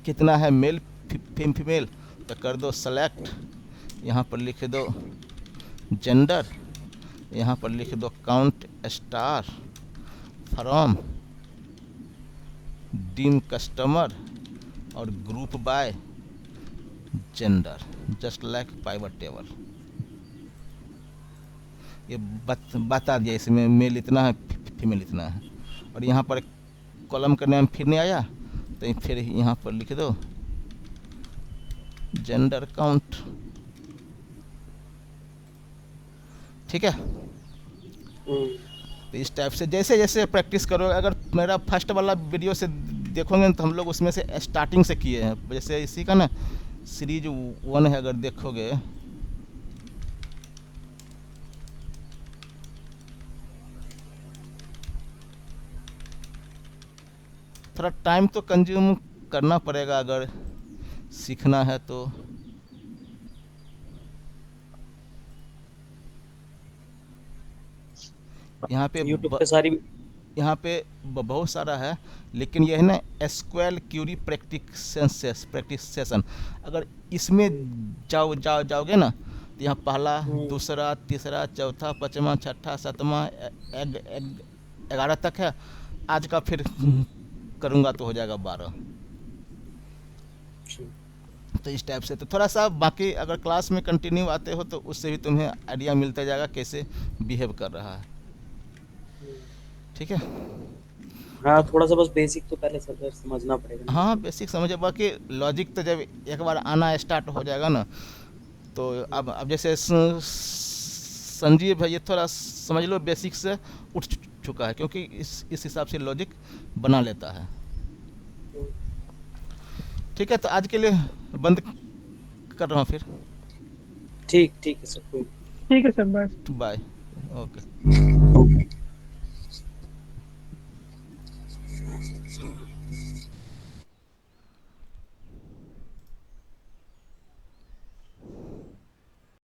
S1: कितना है मेल फीमेल, तो कर दो सेलेक्ट, यहाँ पर लिख दो जेंडर, यहाँ पर लिख दो count star from dim customer और group by gender, just like pivot table. ये बता दिया इसमें मेल इतना है, फीमेल इतना है। और यहाँ पर कॉलम का नाम फिर नहीं आया, तो फिर यहाँ पर लिख दो जेंडर काउंट, ठीक है। तो इस टाइप से जैसे जैसे प्रैक्टिस करो, अगर मेरा फर्स्ट वाला वीडियो से देखोगे तो हम लोग उसमें से स्टार्टिंग से किए हैं, जैसे इसी का ना सीरीज 1 है, अगर देखोगे थोड़ा टाइम तो कंज्यूम करना पड़ेगा अगर सीखना है तो। यहाँ पे
S4: यूट्यूब पे सारी
S1: यहाँ पे बहुत सारा है, लेकिन यह है ना एसक्यूएल क्यूरी प्रैक्टिस सेशन, अगर इसमें जाओगे ना तो यहाँ पहला, दूसरा, तीसरा, चौथा, पाँचवा, छठा, सातवां, 11 तक है। आज का फिर करूँगा तो हो जाएगा 12। तो इस टाइप से तो थोड़ा सा बाकी अगर क्लास में कंटिन्यू आते हो तो उससे भी तुम्हें आइडिया मिलता जाएगा कैसे बिहेव कर रहा है। ठीक है।
S4: हाँ, थोड़ा सा बस बेसिक तो पहले सब समझना पड़ेगा।
S1: हाँ बेसिक समझे, बाकी लॉजिक तो जब एक बार आना स्टार्ट हो जाएगा ना तो अब जैसे संजीव है, ये थोड़ा समझ लो बेसिक से उठ चुका है, क्योंकि इस हिसाब से लॉजिक बना लेता है। ठीक है, तो आज के लिए बंद कर रहा हूँ फिर।
S4: ठीक है सर, कोई
S2: ठीक है सर, बाय।
S1: बाय। ओके।